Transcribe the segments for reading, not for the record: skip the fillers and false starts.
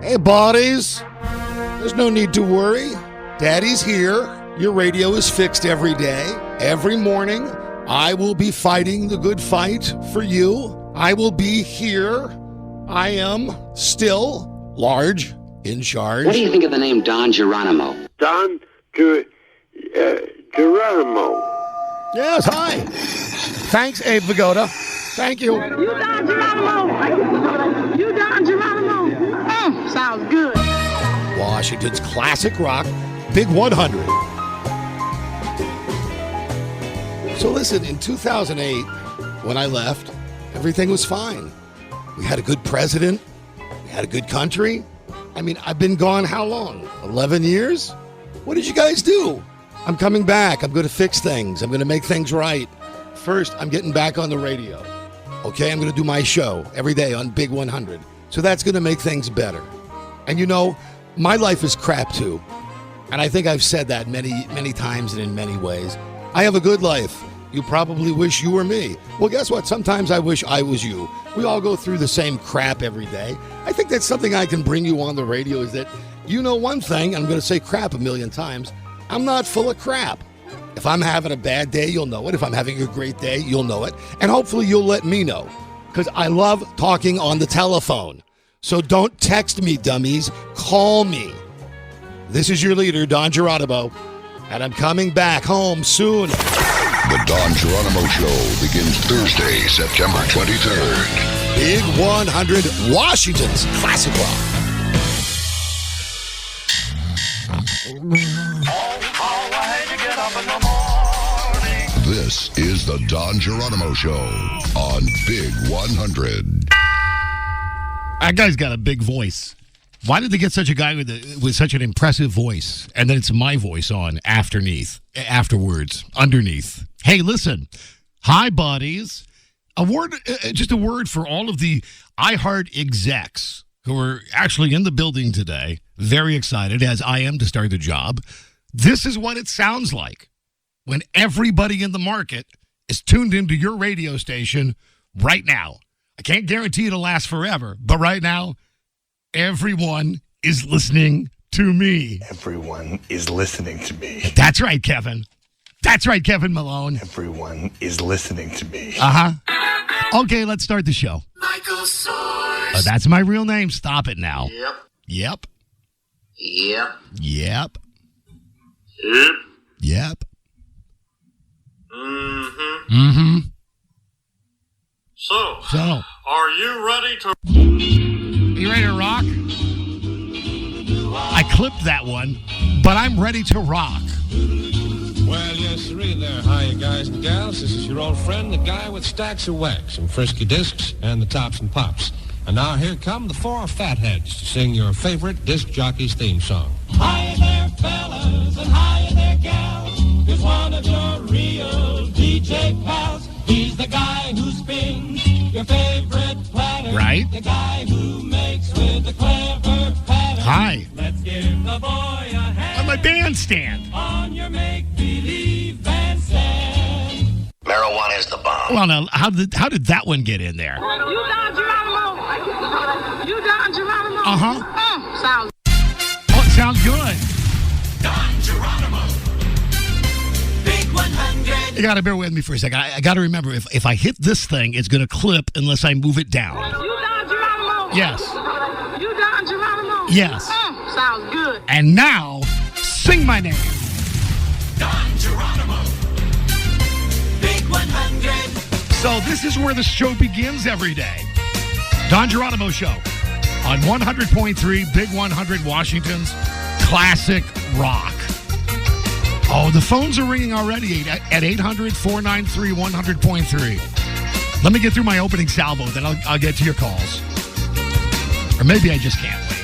Hey, buddies. There's no need to worry. Daddy's here. Your radio is fixed every day. Every morning, I will be fighting the good fight for you. I will be here. I am still large, in charge. What do you think of the name Don Geronimo? Don Geronimo. Yes, hi. Thanks, Abe Vigoda. Thank you. You Don Geronimo. You Don Geronimo. Sounds good. Washington's classic rock, Big 100. So listen, in 2008, when I left, everything was fine. We had a good president. We had a good country. I mean, I've been gone how long? 11 years? What did you guys do? I'm coming back. I'm going to fix things. I'm going to make things right. First, I'm getting back on the radio. Okay, I'm going to do my show every day on Big 100. So that's going to make things better. And you know, my life is crap too. And I think I've said that many, many times and in many ways. I have a good life. You probably wish you were me. Well, guess what? Sometimes I wish I was you. We all go through the same crap every day. I think that's something I can bring you on the radio is that you know one thing, I'm going to say crap a million times, I'm not full of crap. If I'm having a bad day, you'll know it. If I'm having a great day, you'll know it. And hopefully you'll let me know because I love talking on the telephone. So don't text me, dummies. Call me. This is your leader, Don Geronimo, and I'm coming back home soon. The Don Geronimo Show begins Thursday, September 23rd. Big 100, Washington's classic rock. This is the Don Geronimo Show on Big 100. That guy's got a big voice. Why did they get such a guy with such an impressive voice? And then it's my voice on afterwards, underneath. Hey, listen. Hi, buddies. Just a word for all of the iHeart execs who are actually in the building today. Very excited, as I am, to start the job. This is what it sounds like when everybody in the market is tuned into your radio station right now. I can't guarantee it'll last forever, but right now, everyone is listening to me. Everyone is listening to me. That's right, Kevin. That's right, Kevin Malone. Everyone is listening to me. Uh-huh. Okay, let's start the show. Michael Soares. That's my real name. Stop it now. Yep. Yep. Yep. Yep. Yep. Yep. Mm-hmm. Mm-hmm. So, So, are you ready to... you ready to rock? I clipped that one, but I'm ready to rock. Well, yes, sirree there. Hi, you guys and gals. This is your old friend, the guy with stacks of wax and frisky discs and the tops and pops. And now here come the four fatheads to sing your favorite disc jockey's theme song. Hi there, fellas, and hi there, gals. Here's one of your real DJ pals. He's the guy who spins your favorite platter. Right. The guy who makes with the clever pattern. Hi. Let's give the boy a hand. On my bandstand. On your make-believe bandstand. Marijuana is the bomb. Well, now, how did that one get in there? You Don Geronimo. You Don Geronimo. Uh-huh. Sounds. Oh, it sounds good. Don Geronimo. Big 100. You got to bear with me for a second. I got to remember, if I hit this thing, it's going to clip unless I move it down. You Don Geronimo. Yes. You Don Geronimo. Yes. Sounds good. And now, sing my name. Don Geronimo. Big 100. So this is where the show begins every day. Don Geronimo Show on 100.3 Big 100 Washington's classic rock. Oh, the phones are ringing already at 800-493-100.3. Let me get through my opening salvo, then I'll get to your calls. Or maybe I just can't wait.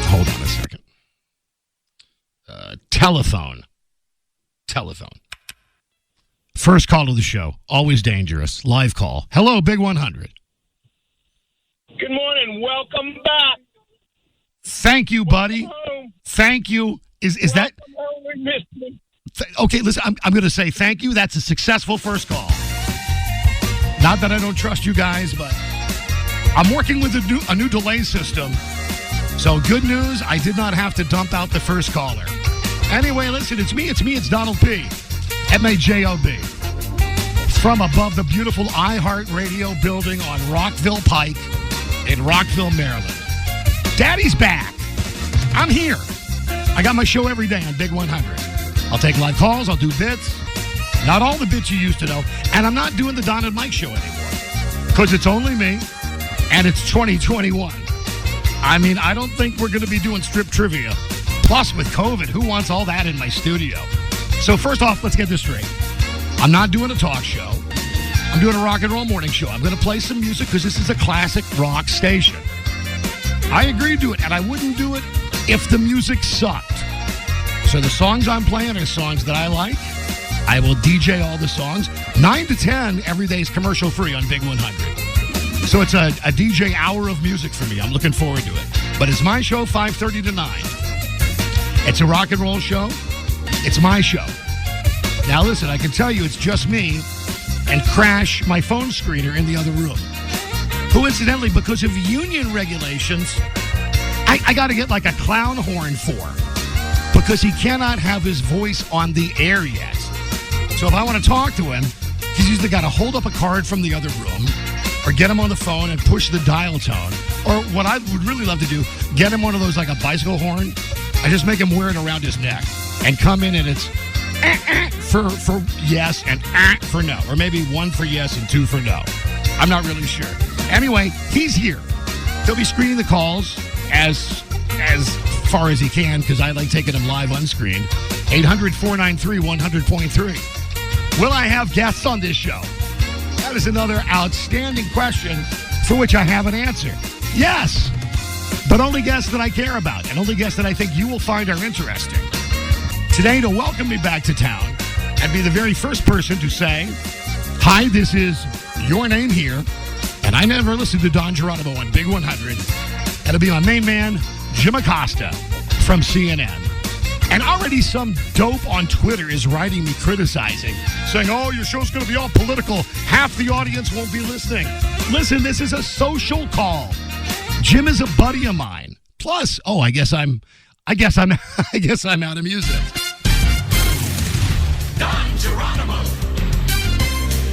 Hold on a second. Telephone. First call to the show. Always dangerous. Live call. Hello, Big 100. Good morning. Welcome back. Thank you, buddy. Home. Thank you. Is that... We missed you. Okay, listen, I'm going to say thank you. That's a successful first call. Not that I don't trust you guys, but I'm working with a new delay system So good news, I did not have to dump out the first caller. Anyway, listen, it's me, it's Donald P. M-A-J-O-B. From above the beautiful iHeartRadio building on Rockville Pike in Rockville, Maryland. Daddy's back. I'm here. I got my show every day on Big 100. I'll take live calls, I'll do bits. Not all the bits you used to know. And I'm not doing the Don and Mike show anymore. Because it's only me, and it's 2021. I mean, I don't think we're going to be doing strip trivia. Plus, with COVID, who wants all that in my studio? So first off, let's get this straight. I'm not doing a talk show. I'm doing a rock and roll morning show. I'm going to play some music because this is a classic rock station. I agreed to it, and I wouldn't do it if the music sucked. So the songs I'm playing are songs that I like. I will DJ all the songs. 9 to 10 every day is commercial free on Big 100. So it's a DJ hour of music for me. I'm looking forward to it. But it's my show, 5:30 to 9. It's a rock and roll show. It's my show. Now listen, I can tell you it's just me and Crash, my phone screener, in the other room. Who incidentally, because of union regulations, I got to get like a clown horn for. Because he cannot have his voice on the air yet. So if I want to talk to him, he's either got to hold up a card from the other room or get him on the phone and push the dial tone. Or what I would really love to do, get him one of those like a bicycle horn. I just make him wear it around his neck and come in and it's for yes and for no. Or maybe 1 for yes and 2 for no. I'm not really sure. Anyway, he's here. He'll be screening the calls as far as he can because I like taking them live unscreened. 800-493-100.3. Will I have guests on this show? That is another outstanding question for which I have an answer. Yes, but only guests that I care about and only guests that I think you will find are interesting. Today, to welcome me back to town and be the very first person to say, hi, this is your name here, and I never listened to Don Geronimo on Big 100. That'll be my main man, Jim Acosta from CNN. And already some dope on Twitter is writing me criticizing, saying, oh, your show's going to be all political. Half the audience won't be listening. Listen, this is a social call. Jim is a buddy of mine. Plus, I guess I'm out of music. Don Geronimo,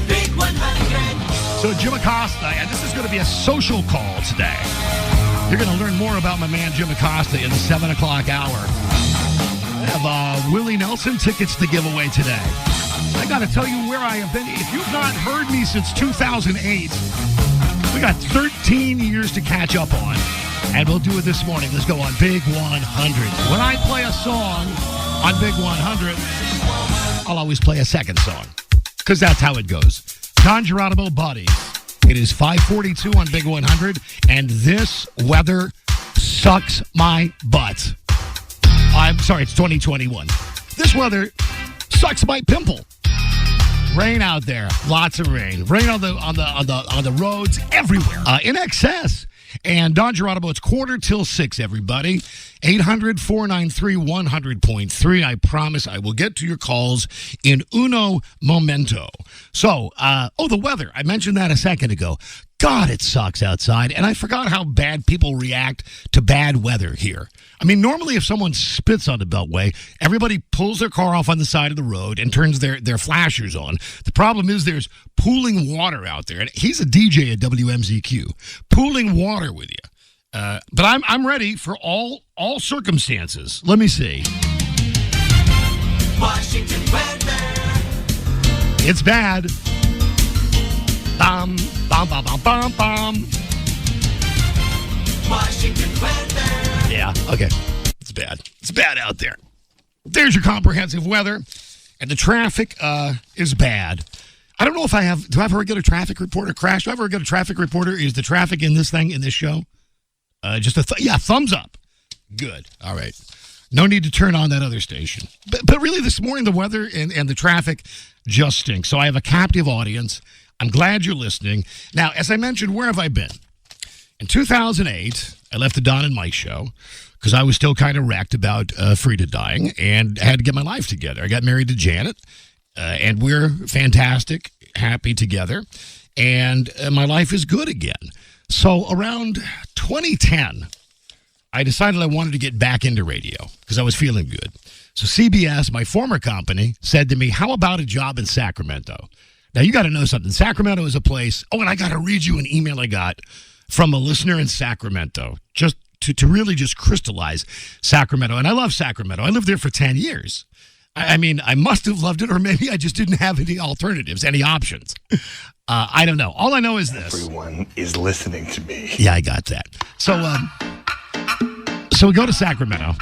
Big 100. So Jim Acosta, and this is going to be a social call today. You're going to learn more about my man Jim Acosta in the 7 o'clock hour. I have Willie Nelson tickets to give away today. I got to tell you where I have been. If you've not heard me since 2008, we got 13 years to catch up on. And we'll do it this morning. Let's go on Big 100. When I play a song on Big 100, I'll always play a second song. Because that's how it goes. Don Geronimo Buddies. It is 5:42 on Big 100. And this weather sucks my butt. I'm sorry, it's 2021. This weather sucks my pimple. Rain out there, lots of rain. Rain on the roads everywhere. In excess. And Don Geronimo, it's 5:45, everybody. 800-493-100.3. I promise I will get to your calls in uno momento. So, the weather. I mentioned that a second ago. God, it sucks outside. And I forgot how bad people react to bad weather here. I mean, normally if someone spits on the Beltway, everybody pulls their car off on the side of the road and turns their flashers on. The problem is there's pooling water out there. And he's a DJ at WMZQ. Pooling water with you. But I'm ready for all circumstances. Let me see. Washington weather. It's bad. Bum, bum, bum, bum, bum, bum. Washington weather. Yeah, okay. It's bad. It's bad out there. There's your comprehensive weather. And the traffic is bad. I don't know if do I ever get a traffic reporter? Crash, do I ever get a traffic reporter? Is the traffic in this show? Just thumbs up. Good. All right. No need to turn on that other station. But really this morning, the weather and the traffic just stinks. So I have a captive audience. I'm glad you're listening. Now, as I mentioned, where have I been? In 2008, I left the Don and Mike show because I was still kind of wrecked about Frida dying and had to get my life together. I got married to Janet, and we're fantastic, happy together, and my life is good again. So around 2010, I decided I wanted to get back into radio because I was feeling good. So CBS, my former company, said to me, how about a job in Sacramento? Now, you got to know something. Sacramento is a place. Oh, and I got to read you an email I got from a listener in Sacramento, just to really just crystallize Sacramento. And I love Sacramento. I lived there for 10 years. I mean, I must have loved it, or maybe I just didn't have any alternatives, any options. I don't know. All I know is this. Everyone is listening to me. Yeah, I got that. So we go to Sacramento,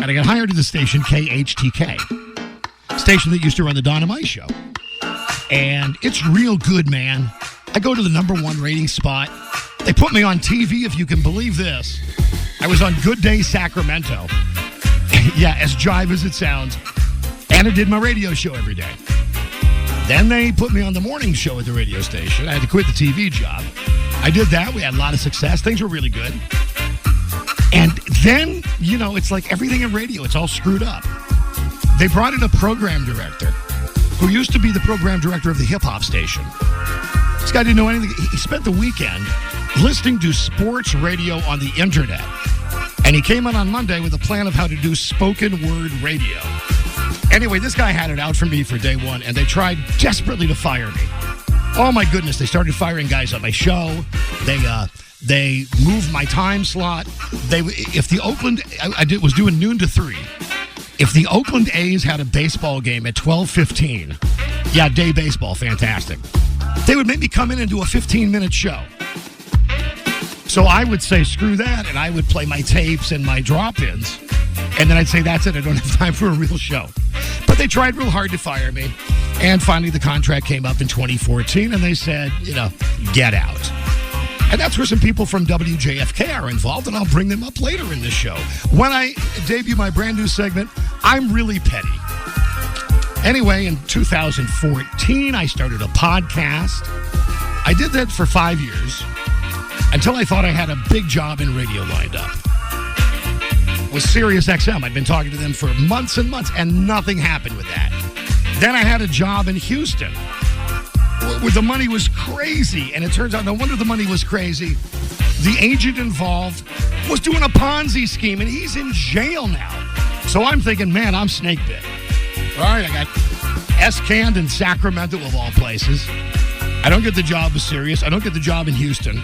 and I got hired to the station KHTK, station that used to run the Don and Mike show. And it's real good, man. I go to the #1 rating spot. They put me on TV, if you can believe this. I was on Good Day Sacramento. Yeah, as jive as it sounds. And I did my radio show every day. Then they put me on the morning show at the radio station. I had to quit the TV job. I did that. We had a lot of success. Things were really good. And then, you know, it's like everything in radio, it's all screwed up. They brought in a program director who used to be the program director of the hip-hop station. This guy didn't know anything. He spent the weekend listening to sports radio on the internet. And he came in on Monday with a plan of how to do spoken word radio. Anyway, this guy had it out for me for day one, and they tried desperately to fire me. Oh, my goodness. They started firing guys on my show. They moved my time slot. If the Oakland, was doing noon to 3. If the Oakland A's had a baseball game at 12:15, yeah, day baseball, fantastic. They would make me come in and do a 15-minute show. So I would say, screw that, and I would play my tapes and my drop-ins. And then I'd say, that's it, I don't have time for a real show. But they tried real hard to fire me. And finally, the contract came up in 2014, and they said, get out. And that's where some people from WJFK are involved, and I'll bring them up later in this show. When I debut my brand new segment, I'm really petty. Anyway, in 2014, I started a podcast. I did that for 5 years until I thought I had a big job in radio lined up. With Sirius XM, I'd been talking to them for months and months, and nothing happened with that. Then I had a job in Houston where the money was crazy, and it turns out no wonder the money was crazy. The agent involved was doing a Ponzi scheme, and he's in jail now. So I'm thinking, man, I'm snake bit. All right, I got S-Canned in Sacramento, of all places. I don't get the job with Sirius. I don't get the job in Houston.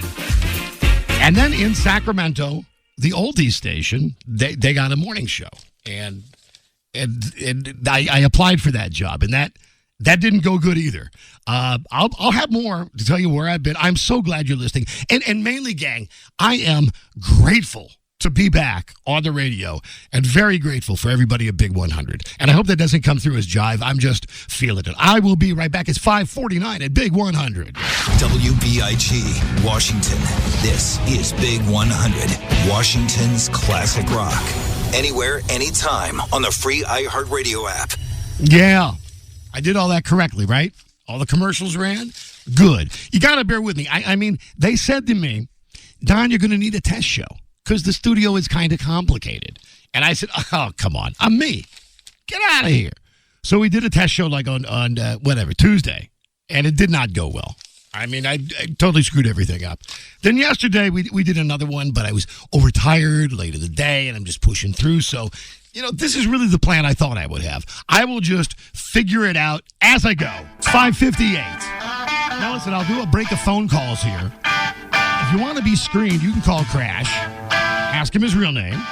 And then in Sacramento, the oldies station, they got a morning show. And I applied for that job, and that didn't go good either. I'll have more to tell you where I've been. I'm so glad you're listening. And mainly, gang, I am grateful to be back on the radio and very grateful for everybody at Big 100. And I hope that doesn't come through as jive. I'm just feeling it. I will be right back. It's 5:49 at Big 100. WBIG, Washington. This is Big 100, Washington's classic rock. Anywhere, anytime on the free iHeartRadio app. Yeah, I did all that correctly, right? All the commercials ran? Good. You got to bear with me. I mean, they said to me, Don, you're going to need a test show because the studio is kind of complicated. And I said, oh, come on. I'm me. Get out of here. So we did a test show like on Tuesday, and it did not go well. I mean, I totally screwed everything up. Then yesterday we did another one, but I was overtired late in the day, and I'm just pushing through. So, this is really the plan I thought I would have. I will just figure it out as I go. It's 5:58. Now listen, I'll do a break of phone calls here. If you want to be screened, you can call Crash. Ask him his real name.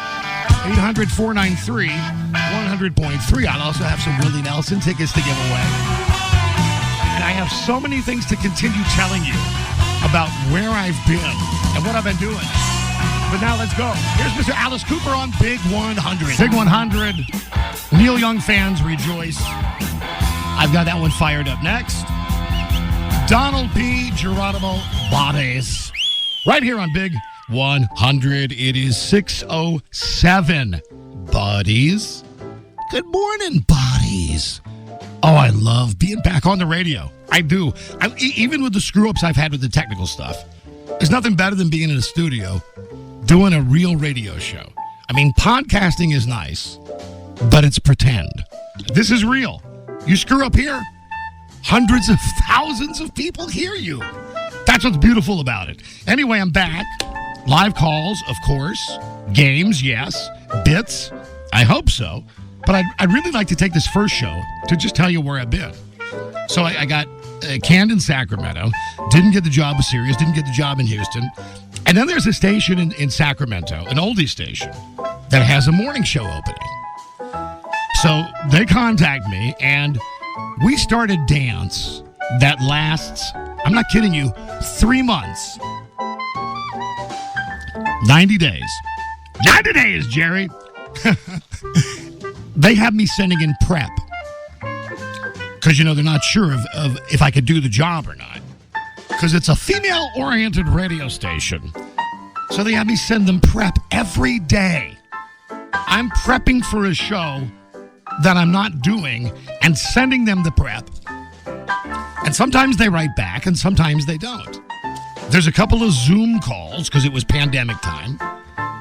800-493-100.3. I'll also have some Willie Nelson tickets to give away. And I have so many things to continue telling you about where I've been and what I've been doing. But now let's go. Here's Mr. Alice Cooper on Big 100. Big 100. Neil Young fans rejoice. I've got that one fired up next. Donald P. Geronimo Bodies. Right here on Big 100. It is 6:07. Buddies. Good morning, buddies. Oh, I love being back on the radio. I do. Even with the screw-ups I've had with the technical stuff, there's nothing better than being in a studio doing a real radio show. I mean, podcasting is nice, but it's pretend. This is real. You screw up here, hundreds of thousands of people hear you. That's what's beautiful about it. Anyway, I'm back. Live calls, of course. Games, yes. Bits, I hope so. But I'd really like to take this first show to just tell you where I've been. So I got canned in Sacramento, didn't get the job with Sirius, didn't get the job in Houston. And then there's a station in Sacramento, an oldie station, that has a morning show opening. So they contact me, and we start a dance that lasts, I'm not kidding you, 3 months. 90 days. 90 days, Jerry. They have me sending in prep. Because, they're not sure of if I could do the job or not. Because it's a female-oriented radio station. So they have me send them prep every day. I'm prepping for a show that I'm not doing and sending them the prep. And sometimes they write back and sometimes they don't. There's a couple of Zoom calls, because it was pandemic time.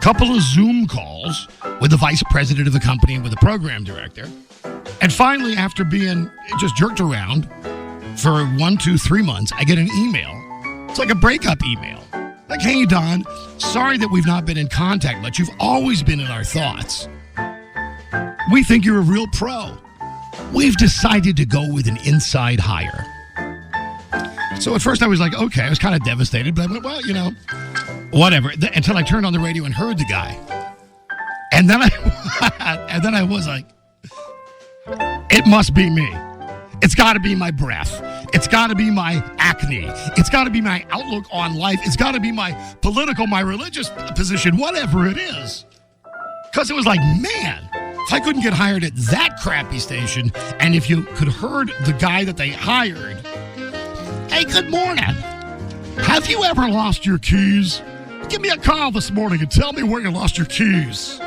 Couple of Zoom calls with the vice president of the company and with the program director. And finally, after being just jerked around for 1, 2, 3 months, I get an email. It's like a breakup email. Like, hey, Don, sorry that we've not been in contact much. You've always been in our thoughts. We think you're a real pro. We've decided to go with an inside hire. So at first I was like, okay, I was kind of devastated, but I went, well, whatever. Until I turned on the radio and heard the guy. And then I was like, it must be me. It's got to be my breath. It's got to be my acne. It's got to be my outlook on life. It's got to be my political, my religious position, whatever it is. Because it was like, man, if I couldn't get hired at that crappy station, and if you could heard the guy that they hired, hey, good morning. Have you ever lost your keys? Give me a call this morning and tell me where you lost your keys.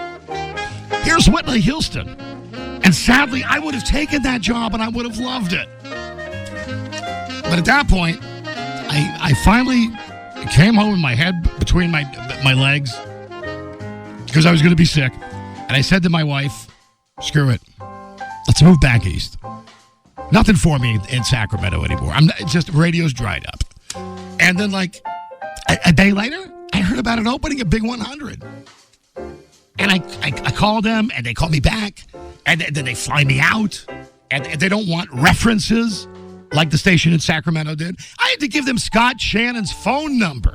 Here's Whitney Houston. And sadly, I would have taken that job and I would have loved it. But at that point, I finally came home with my head between my legs because I was going to be sick. And I said to my wife, screw it. Let's move back east. Nothing for me in Sacramento anymore. It's just radio's dried up. And then like a day later, I heard about an opening at Big 100. And I called them, and they called me back, and then they fly me out, and they don't want references like the station in Sacramento did. I had to give them Scott Shannon's phone number.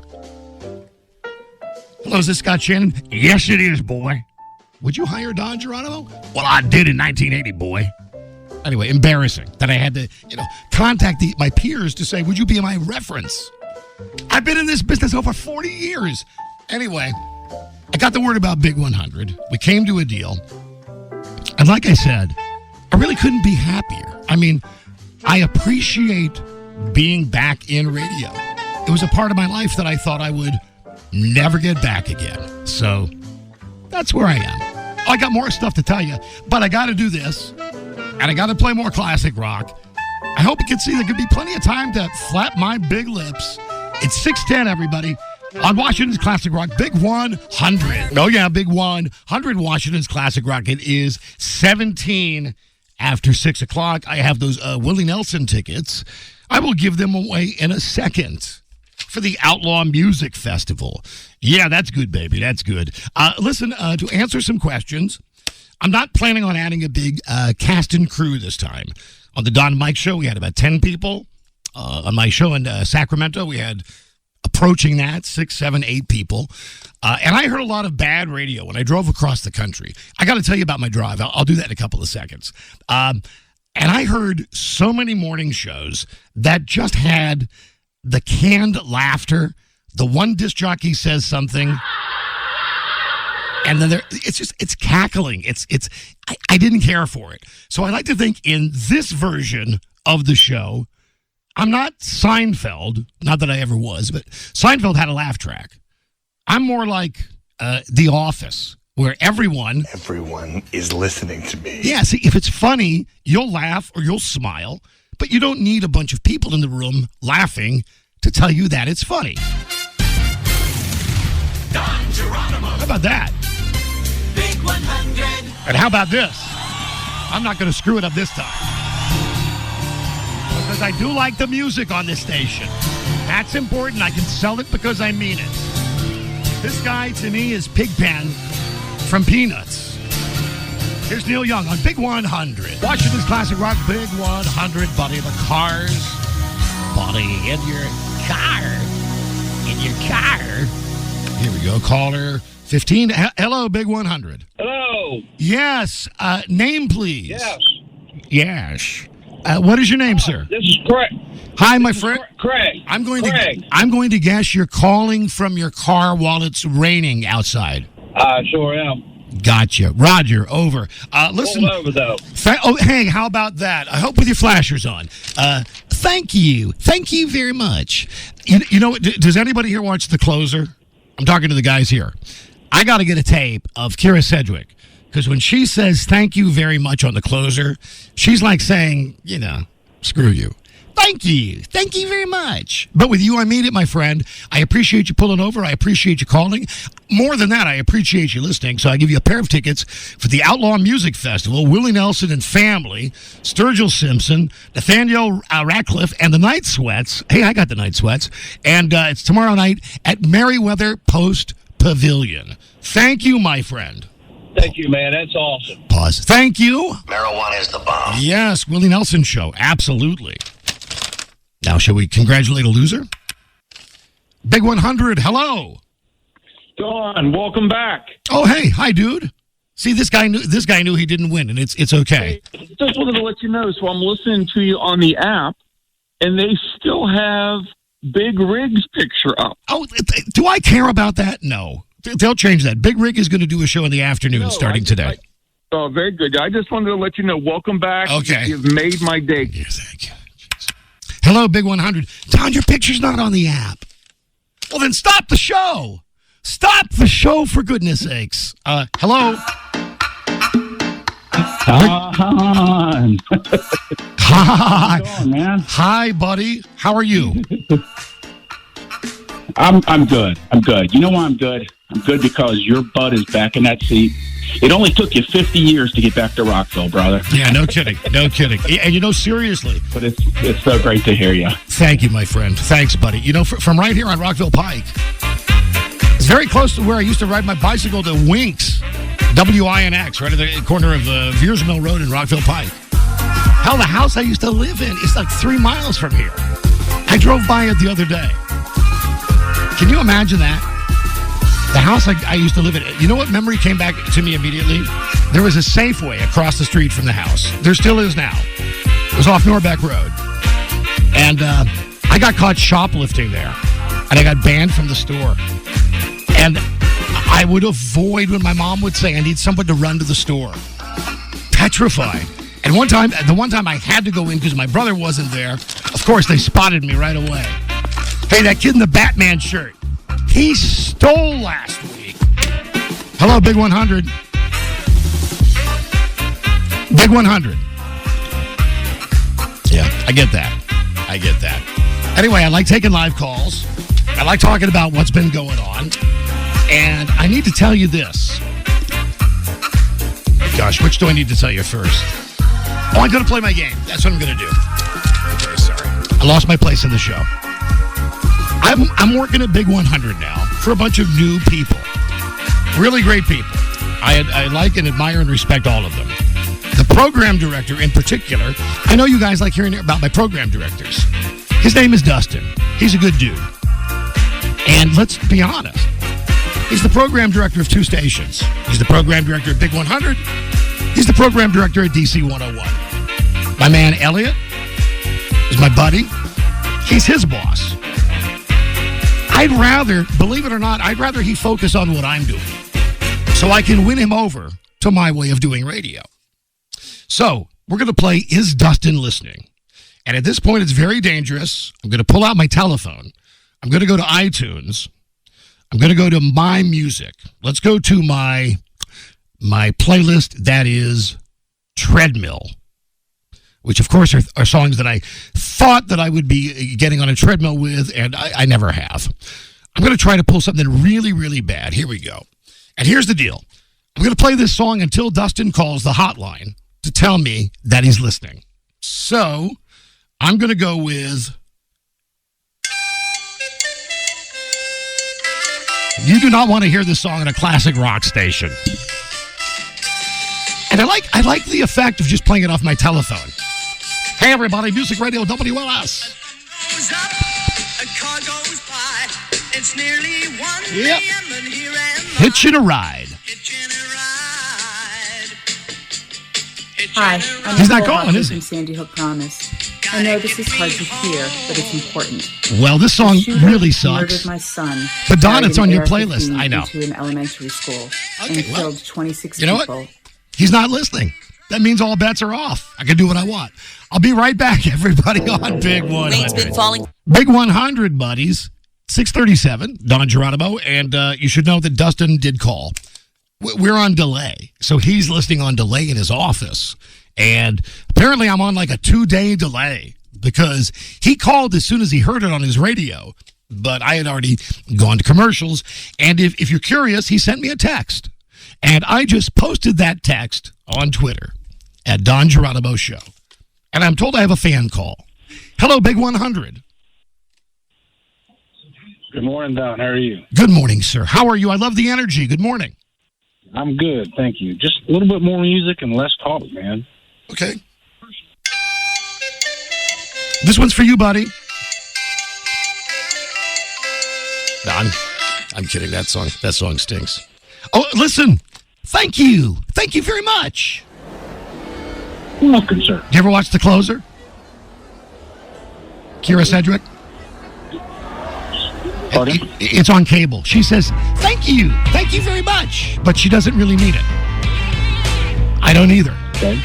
Hello, is this Scott Shannon? Yes, it is, boy. Would you hire Don Geronimo? Well, I did in 1980, boy. Anyway, embarrassing that I had to, contact my peers to say, would you be my reference? I've been in this business over 40 years. Anyway, I got the word about Big 100. We came to a deal. And like I said, I really couldn't be happier. I mean, I appreciate being back in radio. It was a part of my life that I thought I would never get back again. So that's where I am. I got more stuff to tell you, but I got to do this, and I got to play more classic rock. I hope you can see there could be plenty of time to flap my big lips. It's 6:10, everybody. On Washington's Classic Rock, Big 100. Oh, yeah, Big 100 Washington's Classic Rock. It is 17 after 6 o'clock. I have those Willie Nelson tickets. I will give them away in a second for the Outlaw Music Festival. Yeah, that's good, baby. That's good. Listen, to answer some questions, I'm not planning on adding a big cast and crew this time. On the Don Mike Show, we had about 10 people. On my show in Sacramento, we had approaching that, 6, 7, 8 people. And I heard a lot of bad radio when I drove across the country. I got to tell you about my drive. I'll do that in a couple of seconds. And I heard so many morning shows that just had the canned laughter. The one disc jockey says something, and then it's cackling. I didn't care for it. So I like to think in this version of the show, I'm not Seinfeld, not that I ever was, but Seinfeld had a laugh track. I'm more like The Office, where everyone is listening to me. Yeah, see, if it's funny, you'll laugh or you'll smile, but you don't need a bunch of people in the room laughing to tell you that it's funny. Don Geronimo. How about that? Big 100. And how about this? I'm not going to screw it up this time. Because I do like the music on this station. That's important. I can sell it because I mean it. This guy, to me, is Pigpen from Peanuts. Here's Neil Young on Big 100. Washington's Classic Rock Big 100, buddy. The Cars. Buddy, in your car. In your car. Here we go. Caller 15. Hello, Big 100. Hello. Yes. Name, please. Yes. Yes. What is your name, sir? This is Craig. Hi, my friend. Craig. I'm going to guess you're calling from your car while it's raining outside. I sure am. Gotcha. Roger, over. Listen. Pull over, though. Hey, how about that? I hope with your flashers on. Thank you. Thank you very much. You know, does anybody here watch The Closer? I'm talking to the guys here. I got to get a tape of Kira Sedgwick, because when she says thank you very much on The Closer, she's like saying, you know, screw you. Thank you. Thank you very much. But with you, I mean it, my friend. I appreciate you pulling over. I appreciate you calling. More than that, I appreciate you listening. So I give you a pair of tickets for the Outlaw Music Festival, Willie Nelson and Family, Sturgill Simpson, Nathaniel Ratcliffe, and the Night Sweats. Hey, I got the Night Sweats. And it's tomorrow night at Merriweather Post Pavilion. Thank you, my friend. Thank you, man. That's awesome. Pause. Thank you. Marijuana is the bomb. Yes, Willie Nelson Show. Absolutely. Now, shall we congratulate a loser? Big 100, hello. Don, welcome back. Oh, hey, hi, dude. See, this guy knew he didn't win, and it's okay. Hey, just wanted to let you know, so I'm listening to you on the app, and they still have Big Rig's picture up. Oh, do I care about that? No. They'll change that. Big Rig is going to do a show in the afternoon starting today. Oh, very good. I just wanted to let you know, welcome back. Okay. You've made my day. Yes, thank you. Jeez. Hello, Big 100. Don, your picture's not on the app. Well, then stop the show. Stop the show, for goodness sakes. Hello? Don. Hi. How's it going, man? Hi, buddy. How are you? I'm good. I'm good. You know why I'm good? I'm good because your butt is back in that seat. It only took you 50 years to get back to Rockville, brother. Yeah, no kidding. No kidding. And you know, seriously. But it's so great to hear you. Thank you, my friend. Thanks, buddy. You know, from right here on Rockville Pike, it's very close to where I used to ride my bicycle to Winks, WINX, right at the corner of Veers Mill Road in Rockville Pike. Hell, the house I used to live in is like 3 miles from here. I drove by it the other day. Can you imagine that? The house I used to live in. You know what memory came back to me immediately? There was a Safeway across the street from the house. There still is now. It was off Norbeck Road. And I got caught shoplifting there. And I got banned from the store. And I would avoid when my mom would say, I need someone to run to the store. Petrified. And the one time I had to go in because my brother wasn't there, of course, they spotted me right away. Hey, that kid in the Batman shirt, he stole last week. Hello, Big 100. Big 100. Yeah, I get that. Anyway, I like taking live calls. I like talking about what's been going on. And I need to tell you this. Gosh, which do I need to tell you first? Oh, I'm going to play my game. That's what I'm going to do. Okay, sorry. I lost my place in the show. I'm working at Big 100 now for a bunch of new people. Really great people. I like and admire and respect all of them. The program director in particular, I know you guys like hearing about my program directors. His name is Dustin. He's a good dude. And let's be honest, he's the program director of 2 stations. He's the program director at Big 100. He's the program director at DC 101. My man Elliot is my buddy. He's his boss. I'd rather, believe it or not, he focus on what I'm doing so I can win him over to my way of doing radio. So we're going to play Is Dustin Listening? And at this point, it's very dangerous. I'm going to pull out my telephone. I'm going to go to iTunes. I'm going to go to My Music. Let's go to my playlist that is Treadmill, which, of course, are songs that I thought that I would be getting on a treadmill with, and I never have. I'm going to try to pull something really, really bad. Here we go. And here's the deal. I'm going to play this song until Dustin calls the hotline to tell me that he's listening. So I'm going to go with... You do not want to hear this song on a classic rock station. And I like the effect of just playing it off my telephone. Hey, everybody, Music Radio WLS. Yep. Hitchin' a ride. Hi, I'm He's not Nicole going, Hawkins is he? from Sandy Hook Promise. I know this is hard to hear, but it's important. Well, this song The shooter really Murdered sucks. my son. But Don, carried it's an on your AR-15 playlist. I know. Into an elementary school and Okay, well, killed 26 you know people. what? He's not listening. That means all bets are off. I can do what I want. I'll be right back, everybody, on Big 100. Rain's been falling. Big 100, buddies. 6:37, Don Geronimo, and you should know that Dustin did call. We're on delay, so he's listening on delay in his office. And apparently I'm on like a 2-day delay because he called as soon as he heard it on his radio, but I had already gone to commercials. And if you're curious, he sent me a text. And I just posted that text on Twitter at Don Geronimo Show. And I'm told I have a fan call. Hello, Big 100. Good morning, Don. How are you? Good morning, sir. How are you? I love the energy. Good morning. I'm good, thank you. Just a little bit more music and less talk, man. Okay. This one's for you, buddy. No, I'm kidding. That song stinks. Oh, listen. Thank you. Thank you very much. You're welcome, sir. Do you ever watch The Closer? Kira Sedgwick? Pardon? It's on cable. She says, thank you. Thank you very much. But she doesn't really mean it. I don't either. Okay.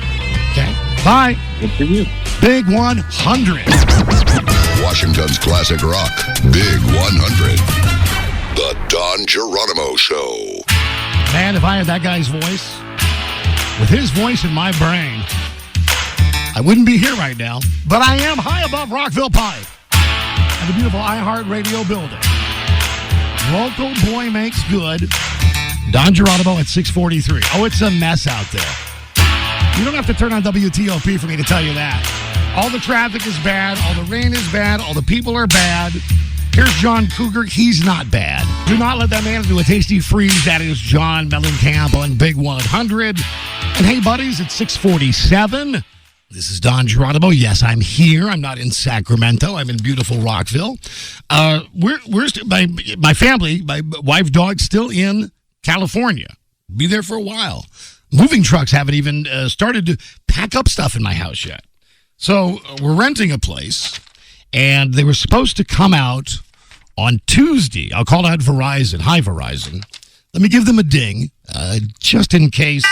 Okay. Bye. Good for you. Big 100. Washington's classic rock, Big 100. The Don Geronimo Show. Man, if I had that guy's voice, with his voice in my brain, I wouldn't be here right now. But I am high above Rockville Pike and the beautiful iHeartRadio building. Local boy makes good. Don Geronimo at 643. Oh, it's a mess out there. You don't have to turn on WTOP for me to tell you that. All the traffic is bad. All the rain is bad. All the people are bad. Here's John Cougar. He's not bad. Do not let that man do a tasty freeze. That is John Mellencamp on Big 100. And hey, buddies, it's 647. This is Don Geronimo. Yes, I'm here. I'm not in Sacramento. I'm in beautiful Rockville. My family, my wife, dog, still in California. Be there for a while. Moving trucks haven't even started to pack up stuff in my house yet. So we're renting a place, and they were supposed to come out on Tuesday. I'll call out Verizon. Hi, Verizon. Let me give them a ding, just in case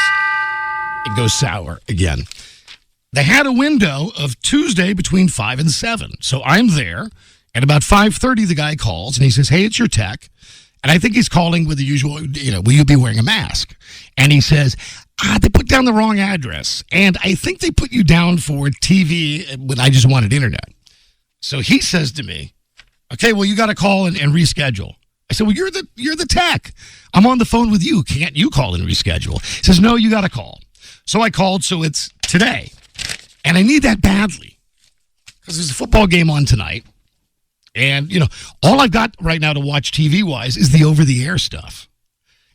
it goes sour again. They had a window of Tuesday between 5 and 7. So I'm there, and about 5:30, the guy calls, and he says, hey, it's your tech. And I think he's calling with the usual, will you be wearing a mask? And he says, they put down the wrong address. And I think they put you down for TV when I just wanted internet. So he says to me, okay, well, you got to call and reschedule. I said, well, you're the tech. I'm on the phone with you. Can't you call and reschedule? He says, no, you got to call. So I called, so it's today. And I need that badly because there's a football game on tonight. And, all I've got right now to watch TV-wise is the over-the-air stuff.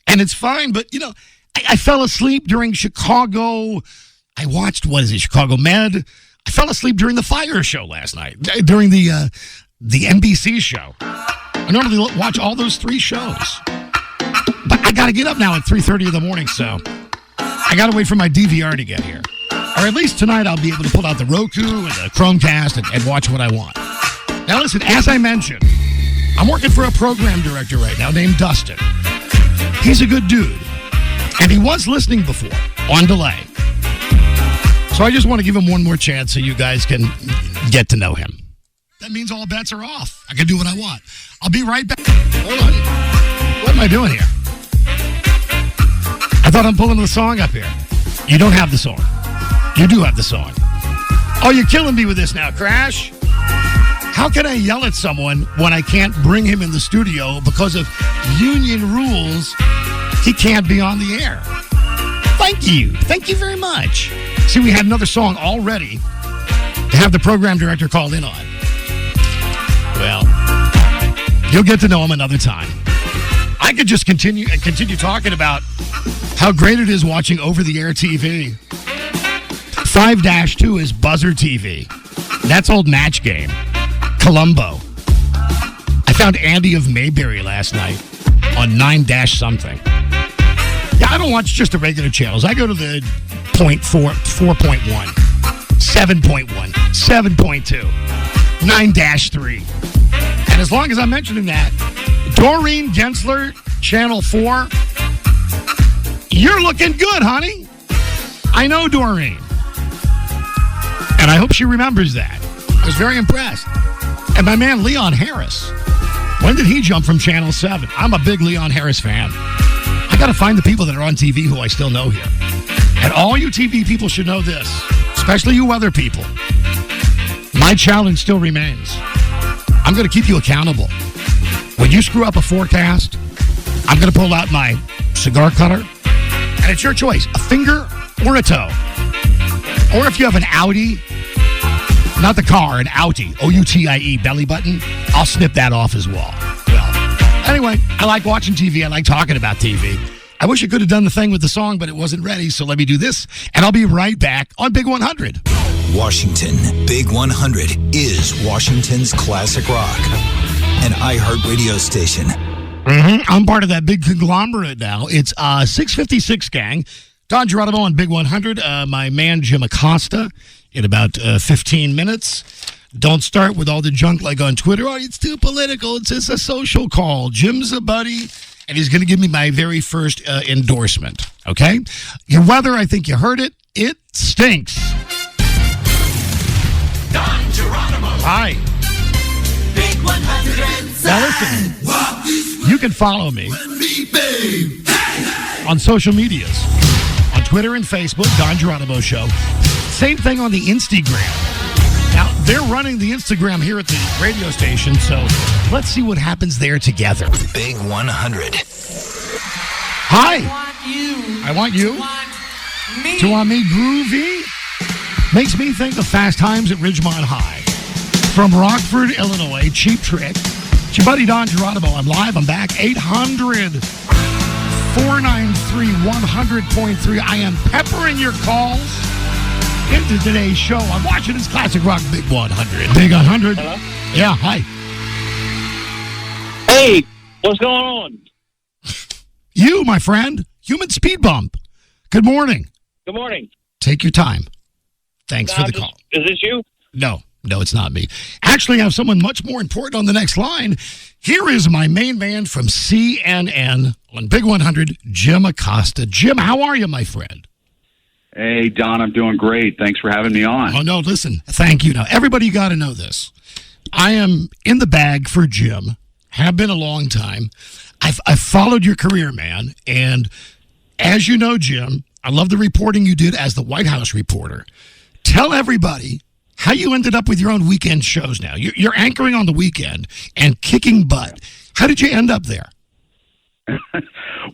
And it's fine, but, I fell asleep during Chicago. I watched, Chicago Med. I fell asleep during the Fire show last night, during the NBC show. I normally watch all those 3 shows. But I got to get up now at 3:30 in the morning, so I got to wait for my DVR to get here. Or at least tonight I'll be able to pull out the Roku and the Chromecast and watch what I want. Now listen, as I mentioned, I'm working for a program director right now named Dustin. He's a good dude. And he was listening before, on delay. So I just want to give him one more chance so you guys can get to know him. That means all bets are off. I can do what I want. I'll be right back. Hold on. What am I doing here? I thought I'm pulling the song up here. You don't have the song. You do have the song. Oh, you're killing me with this now, Crash. How can I yell at someone when I can't bring him in the studio because of union rules? He can't be on the air. Thank you. Thank you very much. See, we had another song all ready to have the program director call in on. Well, you'll get to know him another time. I could just continue talking about how great it is watching over-the-air TV. 5-2 is Buzzer TV. That's old Match Game. Columbo. I found Andy of Mayberry last night on 9-something. Yeah, I don't watch just the regular channels. I go to the 4.1, 7.1, 7.2, 9-3. And as long as I'm mentioning that, Doreen Gensler, Channel 4, you're looking good, honey. I know Doreen. And I hope she remembers that. I was very impressed. And my man Leon Harris. When did he jump from Channel 7? I'm a big Leon Harris fan. I got to find the people that are on TV who I still know here. And all you TV people should know this, especially you other people. My challenge still remains. I'm going to keep you accountable. When you screw up a forecast, I'm going to pull out my cigar cutter. And it's your choice, a finger or a toe. Or if you have an Audi, not the car, an Outie, O-U-T-I-E, belly button, I'll snip that off as well. Anyway, I like watching TV. I like talking about TV. I wish I could have done the thing with the song, but it wasn't ready, so let me do this, and I'll be right back on Big 100. Washington, Big 100 is Washington's classic rock, an iHeart radio station. I'm part of that big conglomerate now. It's 656 gang. Don Geronimo on Big 100. My man Jim Acosta in about 15 minutes. Don't start with all the junk like on Twitter. Oh, it's too political. It's just a social call. Jim's a buddy, and he's going to give me my very first endorsement. Okay? Your weather, I think you heard it. It stinks. Don Geronimo. Hi. Big 100. Now listen, you can follow me on social medias. On Twitter and Facebook, Don Geronimo Show. Same thing on the Instagram. Now, they're running the Instagram here at the radio station, so let's see what happens there together. Big 100. Hi. I want you. To want me groovy. Makes me think of Fast Times at Ridgemont High. From Rockford, Illinois, Cheap Trick. It's your buddy Don Geronimo. I'm live. I'm back. 800-493-100.3. I am peppering your calls into today's show. I'm watching this classic rock Big 100. Big 100. Hello? Yeah, hi. Hey, what's going on? You, my friend. Human speed bump. Good morning. Good morning. Take your time. Thanks for the call. Is this you? No, it's not me. Actually, I have someone much more important on the next line. Here is my main man from CNN on Big 100, Jim Acosta. Jim, how are you, my friend? Hey, Don, I'm doing great. Thanks for having me on. Oh, no, listen, thank you. Now, everybody got to know this. I am in the bag for Jim, have been a long time. I've followed your career, man, and as you know, Jim, I love the reporting you did as the White House reporter. Tell everybody how you ended up with your own weekend shows now. You're anchoring on the weekend and kicking butt. How did you end up there?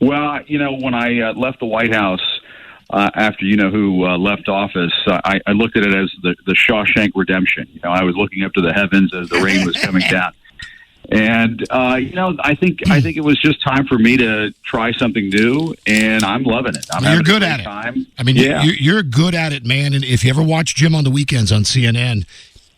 Well, when I left the White House, after who left office, I looked at it as the Shawshank Redemption. I was looking up to the heavens as the rain was coming down, and I think it was just time for me to try something new, and I'm loving it. You're good at it. I mean, yeah. You're good at it, man. And if you ever watch Jim on the weekends on CNN,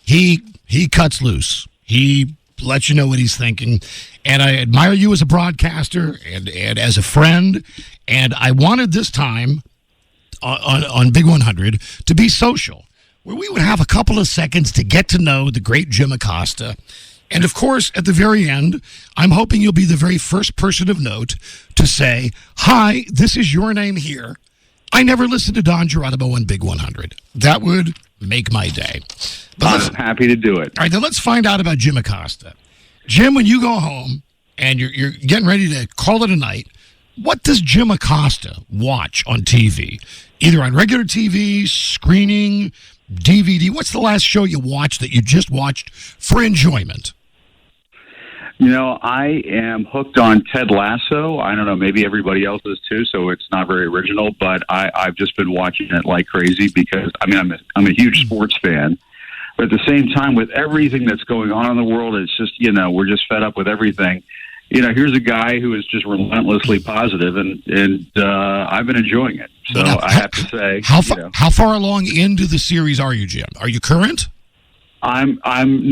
he cuts loose. He lets you know what he's thinking. And I admire you as a broadcaster and as a friend. And I wanted this time on Big 100 to be social, where we would have a couple of seconds to get to know the great Jim Acosta. And, of course, at the very end, I'm hoping you'll be the very first person of note to say, hi, this is your name here. I never listened to Don Geronimo on Big 100. That would make my day. But I'm happy to do it. All right, then let's find out about Jim Acosta. Jim, when you go home and you're getting ready to call it a night, what does Jim Acosta watch on TV? Either on regular TV, screening, DVD. What's the last show you watched that you just watched for enjoyment? I am hooked on Ted Lasso. I don't know, maybe everybody else is too, so it's not very original, but I've just been watching it like crazy because, I'm a huge sports fan. But at the same time, with everything that's going on in the world, it's just, we're just fed up with everything. here's a guy who is just relentlessly positive, and I've been enjoying it. So I have to say, how far along into the series are you, Jim? Are you current? I'm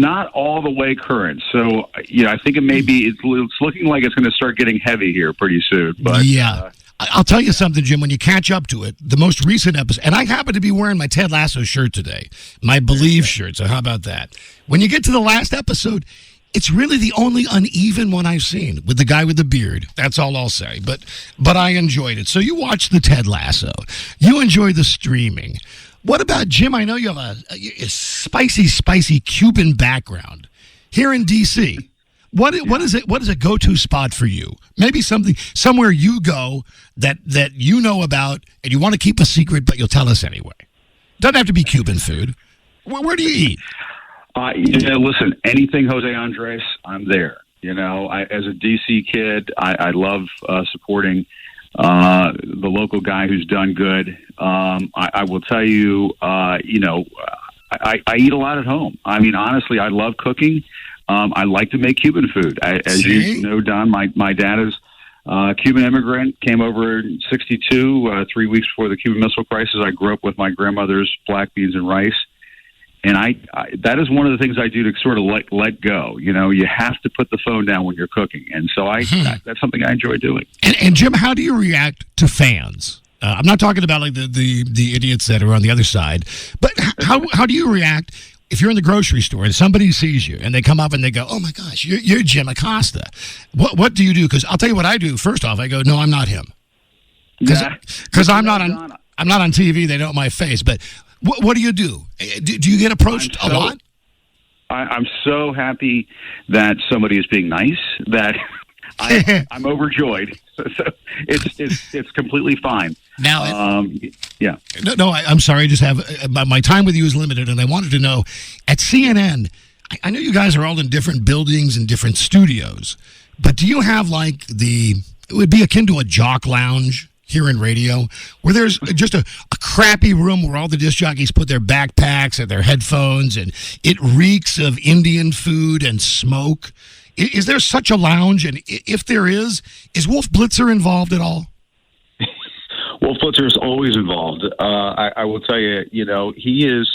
not all the way current, so I think it may be. It's looking like it's going to start getting heavy here pretty soon. But yeah, I'll tell you something, Jim. When you catch up to it, the most recent episode, and I happen to be wearing my Ted Lasso shirt today, my Believe shirt. So how about that? When you get to the last episode, it's really the only uneven one I've seen with the guy with the beard. That's all I'll say. But I enjoyed it. So you watched the Ted Lasso. You enjoy the streaming. What about, Jim? I know you have a spicy Cuban background here in D.C. What is it? What is a go-to spot for you? Maybe somewhere you go that you know about and you want to keep a secret, but you'll tell us anyway. Doesn't have to be Cuban food. Where do you eat? Listen, anything Jose Andres, I'm there. As a DC kid, I love supporting the local guy who's done good. I will tell you, I eat a lot at home. I mean, honestly, I love cooking. I like to make Cuban food. As you know, Don, my dad is a Cuban immigrant, came over in 1962, 3 weeks before the Cuban Missile Crisis. I grew up with my grandmother's black beans and rice. And I that is one of the things I do to sort of let go. You have to put the phone down when you're cooking. And so that's something I enjoy doing. And Jim, how do you react to fans? I'm not talking about like the idiots that are on the other side, but how do you react if you're in the grocery store and somebody sees you and they come up and they go, "Oh my gosh, you're Jim Acosta." What do you do? Because I'll tell you what I do. First off, I go, "No, I'm not him," because I'm not on TV. They know my face, but. What do you do? Do you get approached a lot? I'm so happy that somebody is being nice that I'm overjoyed. So it's completely fine. Now, yeah. No, I'm sorry. I just have my time with you is limited, and I wanted to know at CNN. I know you guys are all in different buildings and different studios, but do you have like it would be akin to a jock lounge here in radio, where there's just a crappy room where all the disc jockeys put their backpacks and their headphones, and it reeks of Indian food and smoke. Is there such a lounge? And if there is Wolf Blitzer involved at all? Wolf Blitzer is always involved. I will tell you, he is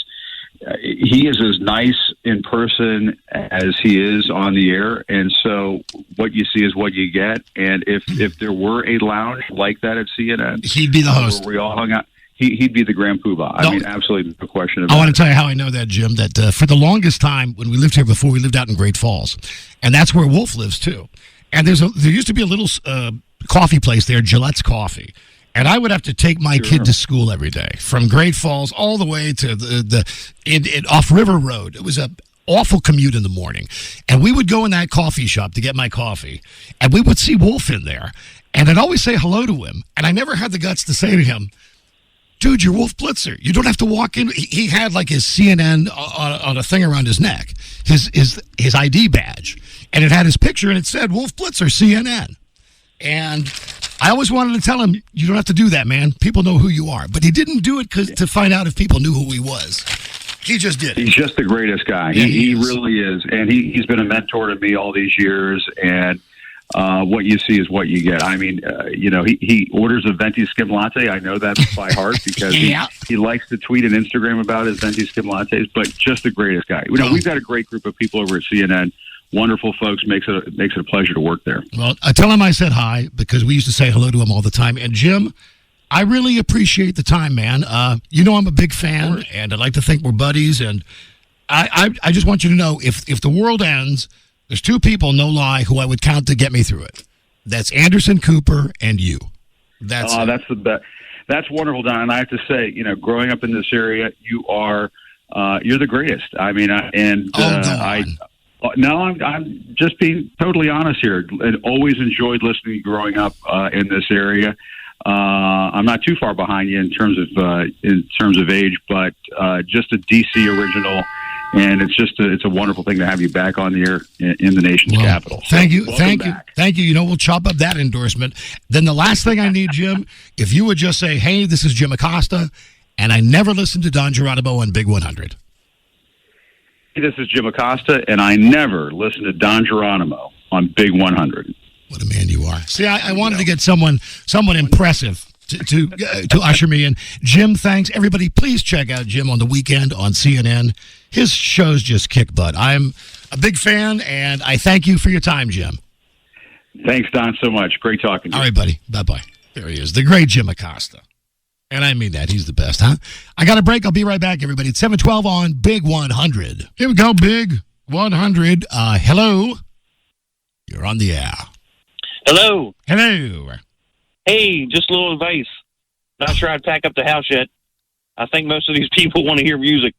as nice in person as he is on the air, and so what you see is what you get. And if there were a lounge like that at CNN, he'd be the host. Where we all hung out. He'd be the grand poobah. I mean, absolutely no question about it. I want to tell you how I know that, Jim, that for the longest time when we lived here before, we lived out in Great Falls, and that's where Wolf lives too. And there used to be a little coffee place there, Gillette's Coffee. And I would have to take my kid to school every day from Great Falls all the way to the off River Road. It was an awful commute in the morning. And we would go in that coffee shop to get my coffee, and we would see Wolf in there. And I'd always say hello to him. And I never had the guts to say to him, "Dude, you're Wolf Blitzer. You don't have to walk in." He had like his CNN on a thing around his neck, his ID badge. And it had his picture, and it said Wolf Blitzer, CNN. And I always wanted to tell him, "You don't have to do that, man. People know who you are." But he didn't do it to find out if people knew who he was. He just did it. He's just the greatest guy. Yeah, he really is. And he's been a mentor to me all these years. And what you see is what you get. I mean, he orders a venti skim latte. I know that by heart because he likes to tweet and Instagram about his venti skim lattes, but just the greatest guy. We've got a great group of people over at CNN. Wonderful folks. Makes it a pleasure to work there. Well, I tell him I said hi because we used to say hello to him all the time. And Jim, I really appreciate the time, man. I'm a big fan, and I'd like to think we're buddies. And I just want you to know, if the world ends, there's two people, no lie, who I would count to get me through it. That's Anderson Cooper and you. That's the best. That's wonderful, Don. And I have to say, growing up in this area, you're the greatest. I mean, No, I'm just being totally honest here. I always enjoyed listening growing up in this area. I'm not too far behind you in terms of age, but just a DC original, and it's a wonderful thing to have you back on the air in the nation's capital. So, thank you. We'll chop up that endorsement. Then the last thing I need, Jim, if you would just say, "Hey, this is Jim Acosta, and I never listened to Don Geronimo on Big 100." This is Jim Acosta, and I never listen to Don Geronimo on Big 100. What a man you are. See, I wanted to get someone impressive to usher me in. Jim, thanks. Everybody, please check out Jim on the weekend on CNN. His shows just kick butt. I'm a big fan, and I thank you for your time, Jim. Thanks, Don, so much. Great talking to you. All right, buddy. Bye-bye. There he is, the great Jim Acosta. And I mean that. He's the best, huh? I got a break. I'll be right back, everybody. It's 7:12 on Big 100. Here we go, Big 100. Hello. You're on the air. Hello. Hello. Hey, just a little advice. Not sure I'd pack up the house yet. I think most of these people want to hear music.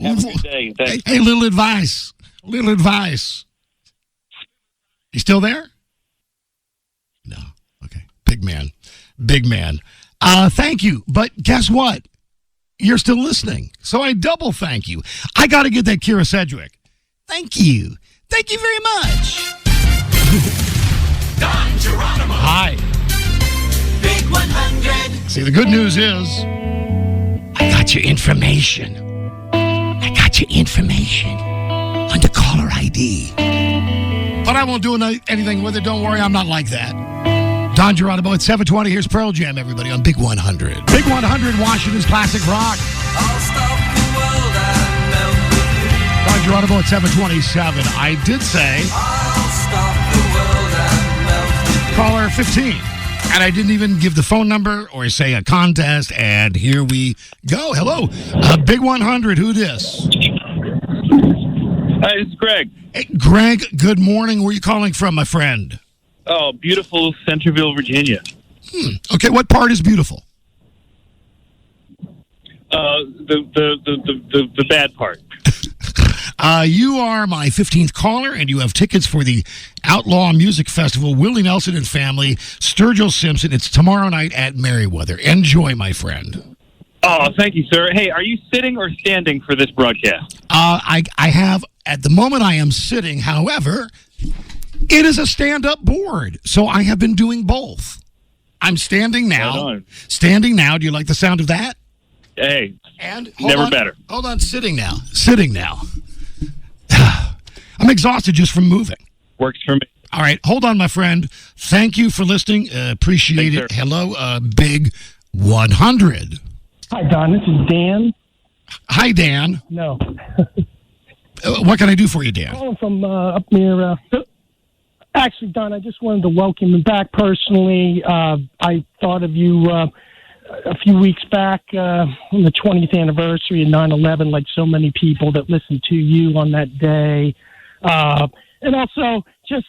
Have a good day. Thanks. Hey, little advice. Little advice. You still there? No. Okay. Big man. Big man. Thank you. But guess what? You're still listening. So I double thank you. I got to get that Kira Sedgwick. Thank you. Thank you very much. Don Geronimo. Hi. Big 100. See, the good news is I got your information. I got your information under caller ID. But I won't do anything with it. Don't worry. I'm not like that. Don Geronimo at 7:20. Here's Pearl Jam, everybody, on Big 100. Big 100, Washington's classic rock. I'll stop the world and melt with you. Don Geronimo at 7:27. I did say I'll stop the world and melt with you. caller 15. And I didn't even give the phone number or say a contest. And here we go. Hello. Big 100. Who this? Hi, it's Greg. Hey, Greg, good morning. Where are you calling from, my friend? Oh, beautiful Centerville, Virginia. Okay, what part is beautiful? The bad part. You are my 15th caller, and you have tickets for the Outlaw Music Festival, Willie Nelson and Family, Sturgill Simpson. It's tomorrow night at Merriweather. Enjoy, my friend. Oh, thank you, sir. Hey, are you sitting or standing for this broadcast? I have, at the moment I am sitting. However, it is a stand-up board, so I have been doing both. I'm standing now. Right on. Standing now. Do you like the sound of that? Hey, and never better. Hold on, sitting now. Sitting now. I'm exhausted just from moving. Works for me. All right, hold on, my friend. Thank you for listening. Appreciate it. Sir. Hello, Big 100. Hi, Don. This is Dan. Hi, Dan. No. What can I do for you, Dan? Calling from up near... Actually, Don, I just wanted to welcome you back personally. I thought of you a few weeks back on the 20th anniversary of 9/11, like so many people that listened to you on that day. And also, just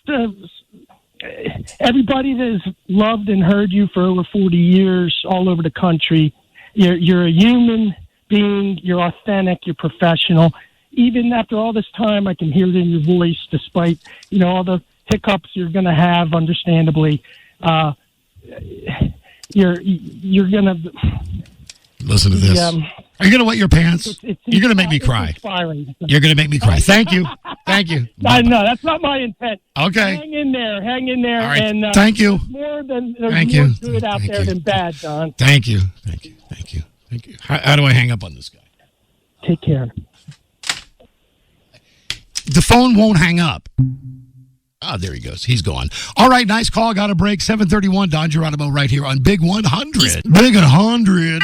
everybody that has loved and heard you for over 40 years all over the country. You're a human being. You're authentic. You're professional. Even after all this time, I can hear it in your voice, despite, all the hiccups you're going to have, understandably. You're going to... Listen to this. Are you going to wet your pants? You're going to make me cry. Inspiring. You're going to make me cry. Thank you. Thank you. No, that's not my intent. Okay. Hang in there. All right. And, thank you. There's Thank more you. good out Thank there you. than bad, Don. Thank you. How do I hang up on this guy? Take care. The phone won't hang up. Ah, there he goes. He's gone. All right, nice call. Got a break. 7:31. Don Geronimo right here on Big 100. Big 100.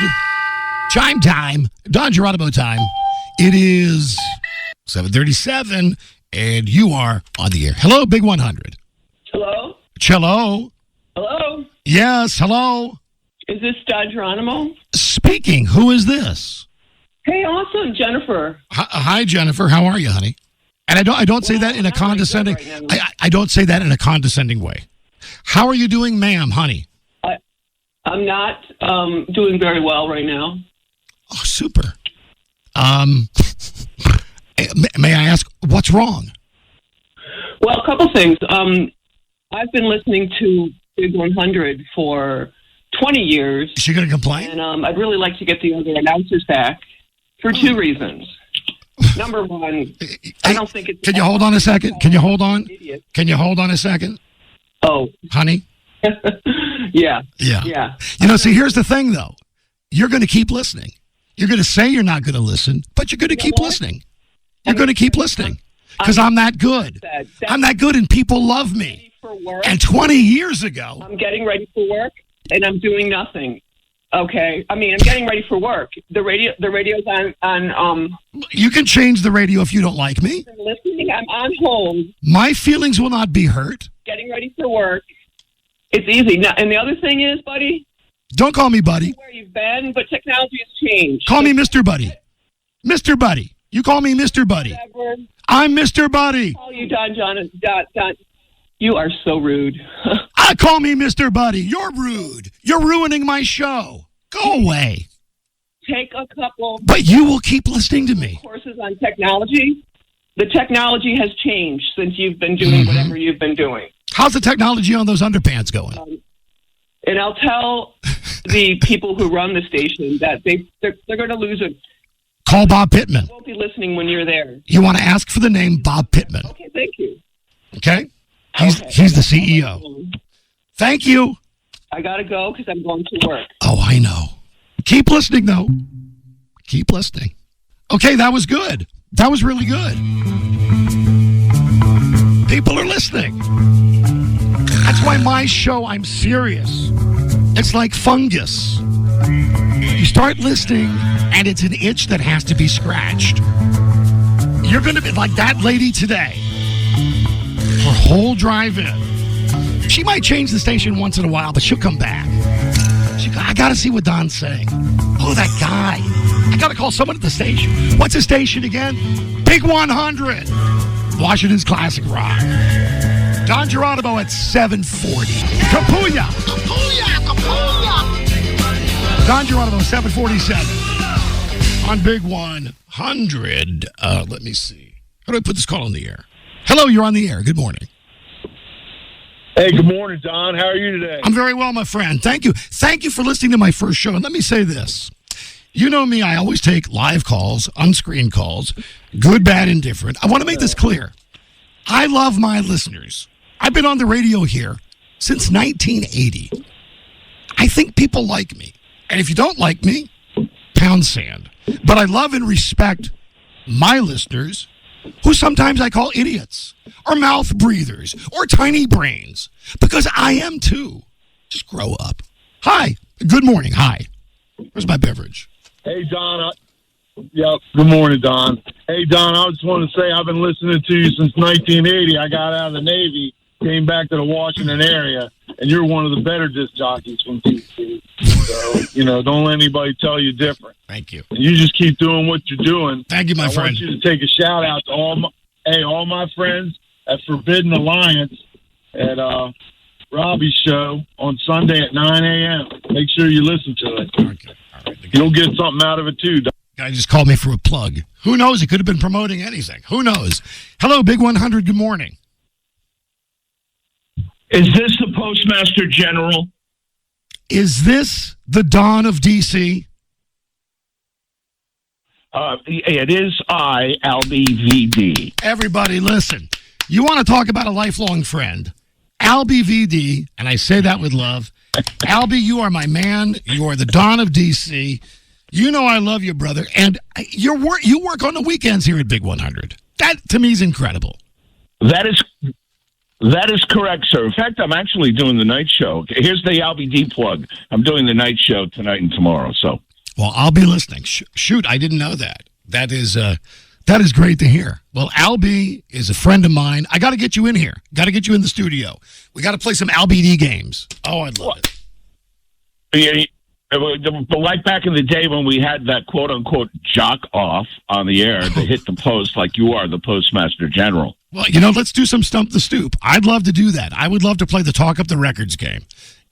Chime time. Don Geronimo time. It is 7:37, and you are on the air. Hello, Big 100. Hello? Hello. Hello? Yes, hello. Is this Don Geronimo? Speaking. Who is this? Hey, awesome, Jennifer. Hi, Jennifer. How are you, honey? And I don't say that in a condescending. I don't say that in a condescending way. How are you doing, ma'am, honey? I'm not doing very well right now. Oh, super. May I ask what's wrong? Well, a couple things. I've been listening to Big 100 for 20 years. Is she going to complain? And I'd really like to get the other announcers back for two reasons. Number one, I don't think it's... Can you hold on a second? Can you hold on? Can you hold on a second? Oh. Honey? Yeah. See, here's the thing, though. You're going to keep listening. You're going to say you're not going to listen, but you're going to keep listening. You're going to keep listening because I'm that good. I'm that good, and people love me. for work. And 20 years ago. I'm getting ready for work, and I'm doing nothing. Okay, I mean, I'm getting ready for work. The radio's on. You can change the radio if you don't like me. I'm listening. I'm on hold. My feelings will not be hurt. Getting ready for work. It's easy. Now, and the other thing is, buddy. Don't call me buddy. Where you've been, but technology has changed. Call me Mr. Buddy. Mr. Buddy. You call me Mr. Buddy. Whatever. I'm Mr. Buddy. Call you Don. You are so rude. Call me Mr. Buddy. You're rude. You're ruining my show. Go away. Take a couple. But you will keep listening to me. Courses on technology. The technology has changed since you've been doing whatever you've been doing. How's the technology on those underpants going? And I'll tell the people who run the station that they're going to lose it. Call Bob Pittman. I won't be listening when you're there. You want to ask for the name Bob Pittman. Okay, thank you. Okay? He's the CEO. Thank you. I got to go because I'm going to work. Oh, I know. Keep listening, though. Keep listening. Okay, that was good. That was really good. People are listening. That's why my show, I'm serious. It's like fungus. You start listening, and it's an itch that has to be scratched. You're going to be like that lady today. Her whole drive in. She might change the station once in a while, but she'll come back. I got to see what Don's saying. Oh, that guy. I got to call someone at the station. What's the station again? Big 100. Washington's Classic Rock. Don Geronimo at 740. Kapuya. Kapuya. Kapuya. Don Geronimo, 747. On Big 100. Let me see. How do I put this call on the air? Hello, you're on the air. Good morning. Hey, good morning, Don. How are you today? I'm very well, my friend. Thank you. Thank you for listening to my first show. And let me say this. You know me, I always take live calls, unscreened calls, good, bad, indifferent. I want to make this clear. I love my listeners. I've been on the radio here since 1980. I think people like me. And if you don't like me, pound sand. But I love and respect my listeners, who sometimes I call idiots or mouth breathers or tiny brains, because I am too. Just grow up. Hi. Good morning. Hi. Where's my beverage? Hey, Don. Yep. Good morning, Don. Hey, Don, I just want to say I've been listening to you since 1980. I got out of the Navy, came back to the Washington area, and you're one of the better disc jockeys from TC. So, don't let anybody tell you different. Thank you. And you just keep doing what you're doing. Thank you, my friend. I want you to take a shout out to all my friends at Forbidden Alliance at Robbie's show on Sunday at 9 a.m. Make sure you listen to it. Okay. All right. You'll get something out of it, too, Don. Guy just called me for a plug. Who knows? He could have been promoting anything. Who knows? Hello, Big 100. Good morning. Is this the Postmaster General? Is this the Don of D.C.? It is I, Albie VD. Everybody, listen. You want to talk about a lifelong friend. Albie VD, and I say that with love. Albie, you are my man. You are the Don of D.C. You know I love you, brother. And you work on the weekends here at Big 100. That, to me, is incredible. That is correct, sir. In fact, I'm actually doing the night show. Here's the Albie D plug. I'm doing the night show tonight and tomorrow. So, well, I'll be listening. Shoot, I didn't know that. That is great to hear. Well, Albie is a friend of mine. I got to get you in here. Got to get you in the studio. We got to play some Albie D games. Oh, I'd love it. Yeah. But like back in the day when we had that quote-unquote jock off on the air to hit the post like you are the Postmaster General. Well, let's do some Stump the Stoop. I'd love to do that. I would love to play the Talk Up the Records game.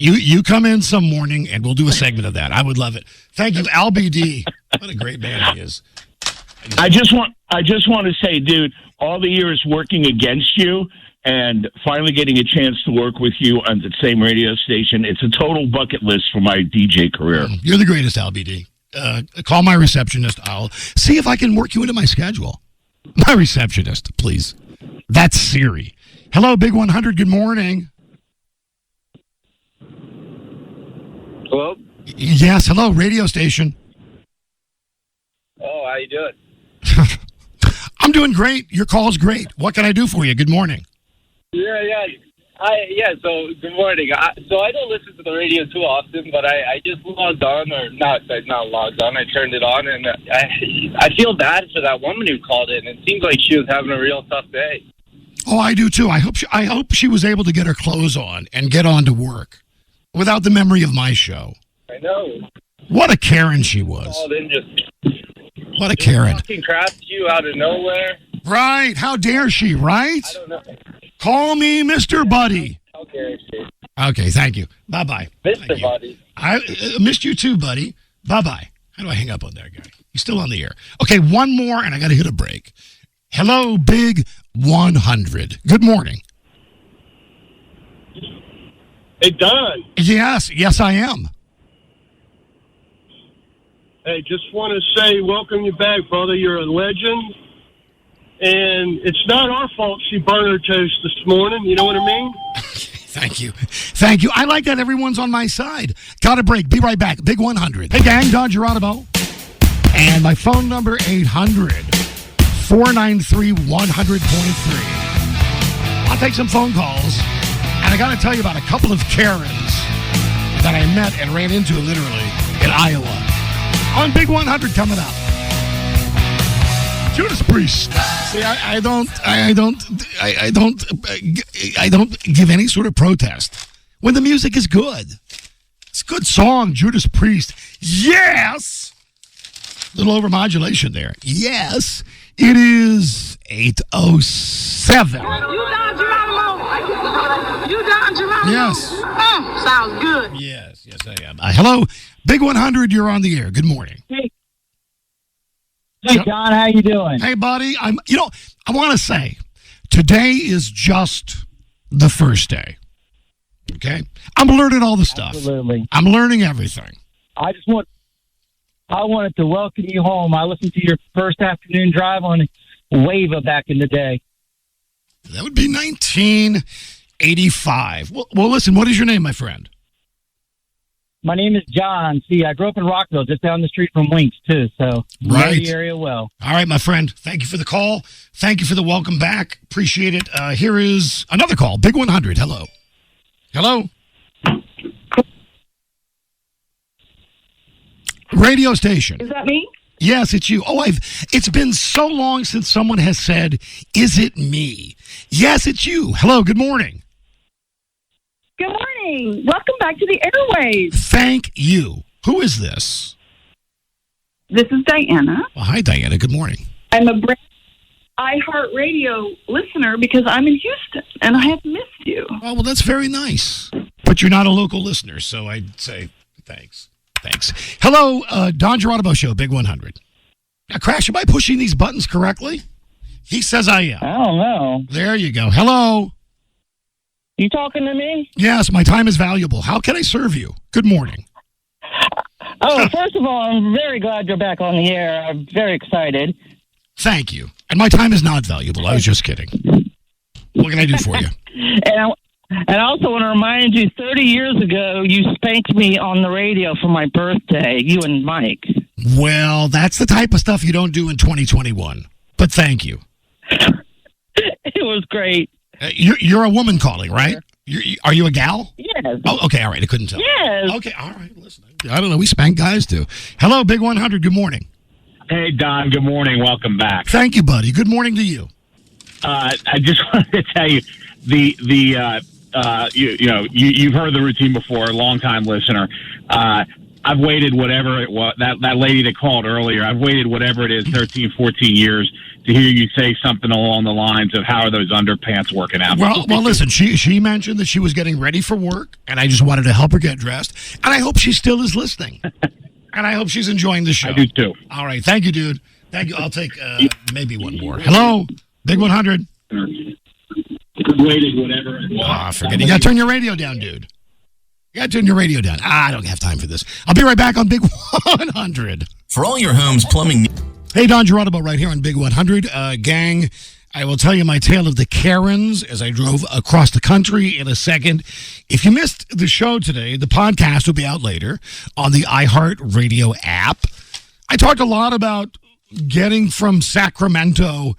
You come in some morning, and we'll do a segment of that. I would love it. Thank you, Albie D. What a great man he is. I just want to say, dude, all the years working against you and finally getting a chance to work with you on the same radio station, it's a total bucket list for my DJ career. You're the greatest, Albie D. Call my receptionist. I'll see if I can work you into my schedule. My receptionist, please. That's Siri. Hello, Big 100. Good morning. Hello? Yes, hello, radio station. Oh, how you doing? I'm doing great. Your call's great. What can I do for you? Good morning. Yeah. So good morning. So I don't listen to the radio too often, but I just logged on, or not logged on. I turned it on, and I feel bad for that woman who called in. It seems like she was having a real tough day. Oh, I do too. I hope she was able to get her clothes on and get on to work without the memory of my show. I know. What a Karen she was. Called in What a Karen. Talking crap to you out of nowhere. Right. How dare she, right? I don't know. Call me Mr. Buddy. How dare she? Okay, thank you. Bye-bye. Mr. Buddy. I missed you too, buddy. Bye-bye. How do I hang up on that guy? He's still on the air. Okay, one more, and I got to hit a break. Hello, Big 100. Good morning. Hey, Don. Yes, I am. Hey, just want to say welcome you back, brother. You're a legend. And it's not our fault she burned her toast this morning. You know what I mean? Thank you. Thank you. I like that everyone's on my side. Got a break. Be right back. Big 100. Hey, gang. Don Geronimo. And my phone number, 800-493-100.3. I'll take some phone calls. And I got to tell you about a couple of Karens that I met and ran into literally in Iowa. On Big 100 coming up. Judas Priest. See, I don't give any sort of protest when the music is good. It's a good song, Judas Priest. Yes. Little overmodulation there. Yes. It is 8:07. You Don Geronimo? You Don Geronimo? Yes. Sounds good. Yes, I am. Hello, Big 100. You're on the air. Good morning. Hey, Don, how you doing? Hey, buddy. I want to say, today is just the first day. Okay? I'm learning all the stuff. Absolutely. I'm learning everything. I wanted to welcome you home. I listened to your first afternoon drive on Wava back in the day. That would be 1985. Well, listen, what is your name, my friend? My name is John. See, I grew up in Rockville, just down the street from Winks, too. So, know the area well. All right, my friend. Thank you for the call. Thank you for the welcome back. Appreciate it. Here is another call. Big 100. Hello. Hello. Radio station. Is that me? Yes, it's you. Oh, it's been so long since someone has said, "Is it me?" Yes, it's you. Hello, good morning. Good morning. Welcome back to the airwaves. Thank you. Who is this? This is Diana. Well, hi, Diana. Good morning. I'm a brand iHeartRadio listener because I'm in Houston, and I have missed you. Oh, well, that's very nice. But you're not a local listener, so I'd say thanks. Hello, Don Geronimo Show, Big 100. Now, Crash, am I pushing these buttons correctly? He says I am. I don't know. There you go. Hello. You talking to me? Yes, my time is valuable. How can I serve you? Good morning. Oh, first of all, I'm very glad you're back on the air. I'm very excited. Thank you. And my time is not valuable. I was just kidding. What can I do for you? And I also want to remind you, 30 years ago, you spanked me on the radio for my birthday, you and Mike. Well, that's the type of stuff you don't do in 2021. But thank you. It was great. You're a woman calling, right? Are you a gal? Yes. Oh, okay. All right. I couldn't tell. Yes. Okay. All right. Listen, I don't know. We spank guys too. Hello, Big 100. Good morning. Hey, Don. Good morning. Welcome back. Thank you, buddy. Good morning to you. I just wanted to tell you you've heard the routine before, long-time listener. I've waited whatever it was, that lady that called earlier, I've waited whatever it is, 13, 14 years to hear you say something along the lines of how are those underpants working out. Well, listen, she mentioned that she was getting ready for work, and I just wanted to help her get dressed, and I hope she still is listening. And I hope she's enjoying the show. I do, too. All right. Thank you, dude. Thank you. I'll take maybe one more. Hello, Big 100. Waited whatever it was. Forget it. You got to turn your radio down, dude. You got to turn your radio down. I don't have time for this. I'll be right back on Big 100. For all your home's plumbing. Hey, Don Geronimo right here on Big 100. Gang, I will tell you my tale of the Karens as I drove across the country in a second. If you missed the show today, the podcast will be out later on the iHeartRadio app. I talked a lot about getting from Sacramento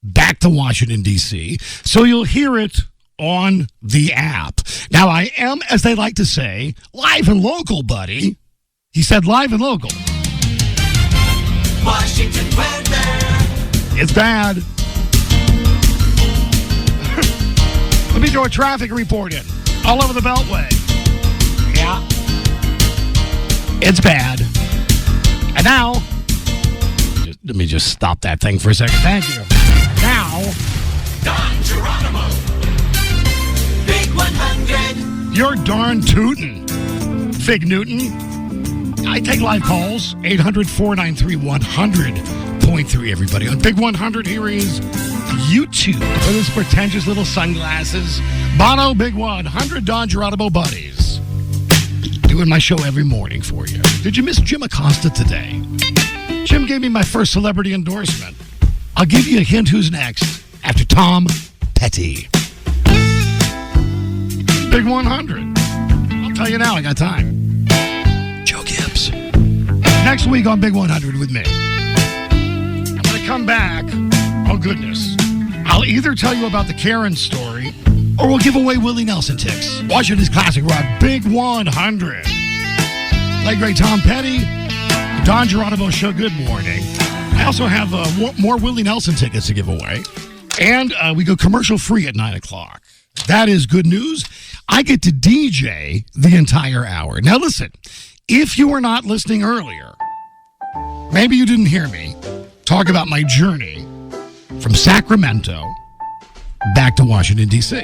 back to Washington, D.C., so you'll hear it on the app. Now, I am, as they like to say, live and local, buddy. He said live and local. Washington weather. It's bad. Let me throw a traffic report in. All over the Beltway. Yeah. It's bad. And now, let me just stop that thing for a second. Thank you. Now, Don Geronimo. Big 100. you're darn tootin', Fig Newton. I take live calls, 800-493-100.3, everybody. On Big 100, here is YouTube with his pretentious little sunglasses. Bono, Big 100, Don Geronimo buddies. Doing my show every morning for you. Did you miss Jim Acosta today? Jim gave me my first celebrity endorsement. I'll give you a hint who's next after Tom Petty. Big 100. I'll tell you now, I got time. Joe Gibbs. Next week on Big 100 with me. I'm going to come back. Oh, goodness. I'll either tell you about the Karen story or we'll give away Willie Nelson tickets. Washington's Classic Rock Big 100. Late great Tom Petty. Don Geronimo Show, good morning. I also have more Willie Nelson tickets to give away. And we go commercial free at 9 o'clock. That is good news. I get to DJ the entire hour. Now listen, if you were not listening earlier, maybe you didn't hear me talk about my journey from Sacramento back to Washington, D.C.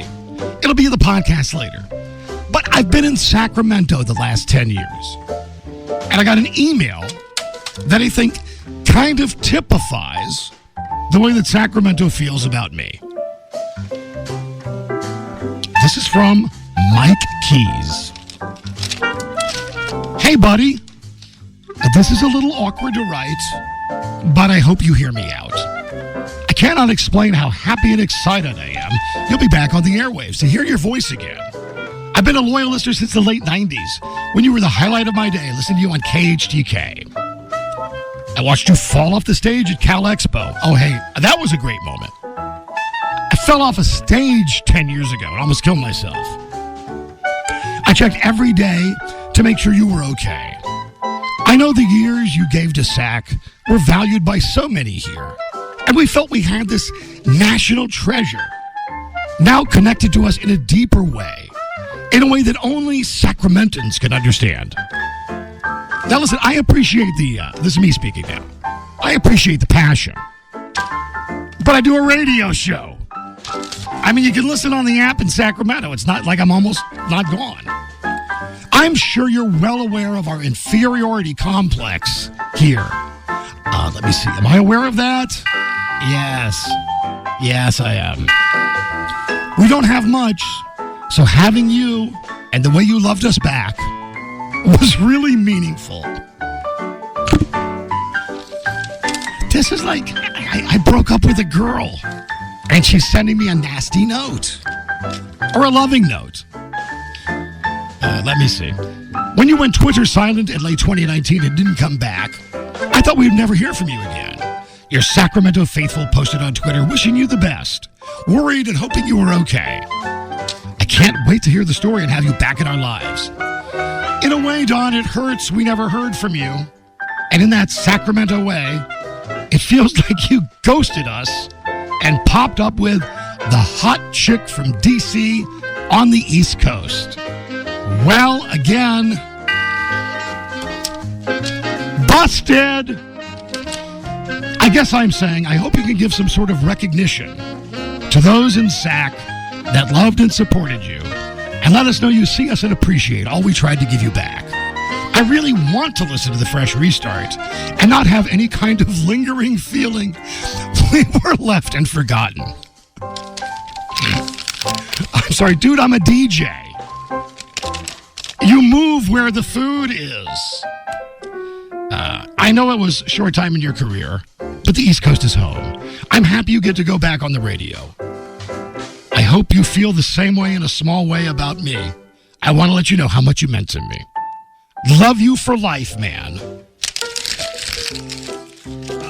It'll be in the podcast later. But I've been in Sacramento the last 10 years. And I got an email that I think kind of typifies the way that Sacramento feels about me. This is from Mike Keys. Hey, buddy. This is a little awkward to write, but I hope you hear me out. I cannot explain how happy and excited I am you'll be back on the airwaves to hear your voice again. I've been a loyal listener since the late 90s, when you were the highlight of my day, listening to you on KHTK. I watched you fall off the stage at Cal Expo. Oh, hey, that was a great moment. I fell off a stage 10 years ago and almost killed myself. I checked every day to make sure you were okay. I know the years you gave to SAC were valued by so many here, and we felt we had this national treasure, now connected to us in a deeper way, in a way that only Sacramentans can understand. Now listen, I appreciate this is me speaking now. I appreciate the passion, but I do a radio show. I mean, you can listen on the app in Sacramento. It's not like I'm almost not gone. I'm sure you're well aware of our inferiority complex here. Let me see. Am I aware of that? Yes. Yes, I am. We don't have much, so having you and the way you loved us back was really meaningful. This is like I broke up with a girl and she's sending me a nasty note or a loving note. Let me see. When you went Twitter silent in late 2019 and didn't come back, I thought we would never hear from you again. Your Sacramento faithful posted on Twitter wishing you the best, worried and hoping you were okay. I can't wait to hear the story and have you back in our lives. In a way, Don, it hurts we never heard from you. And in that Sacramento way, it feels like you ghosted us and popped up with the hot chick from D.C. on the East Coast. Well, again, busted. I guess I'm saying I hope you can give some sort of recognition to those in SAC that loved and supported you, and let us know you see us and appreciate all we tried to give you back. I really want to listen to the fresh restart and not have any kind of lingering feeling we were left and forgotten. I'm sorry, dude, I'm a DJ. You move where the food is. I know it was a short time in your career, but the East Coast is home. I'm happy you get to go back on the radio. I hope you feel the same way in a small way about me. I want to let you know how much you meant to me. Love you for life, man.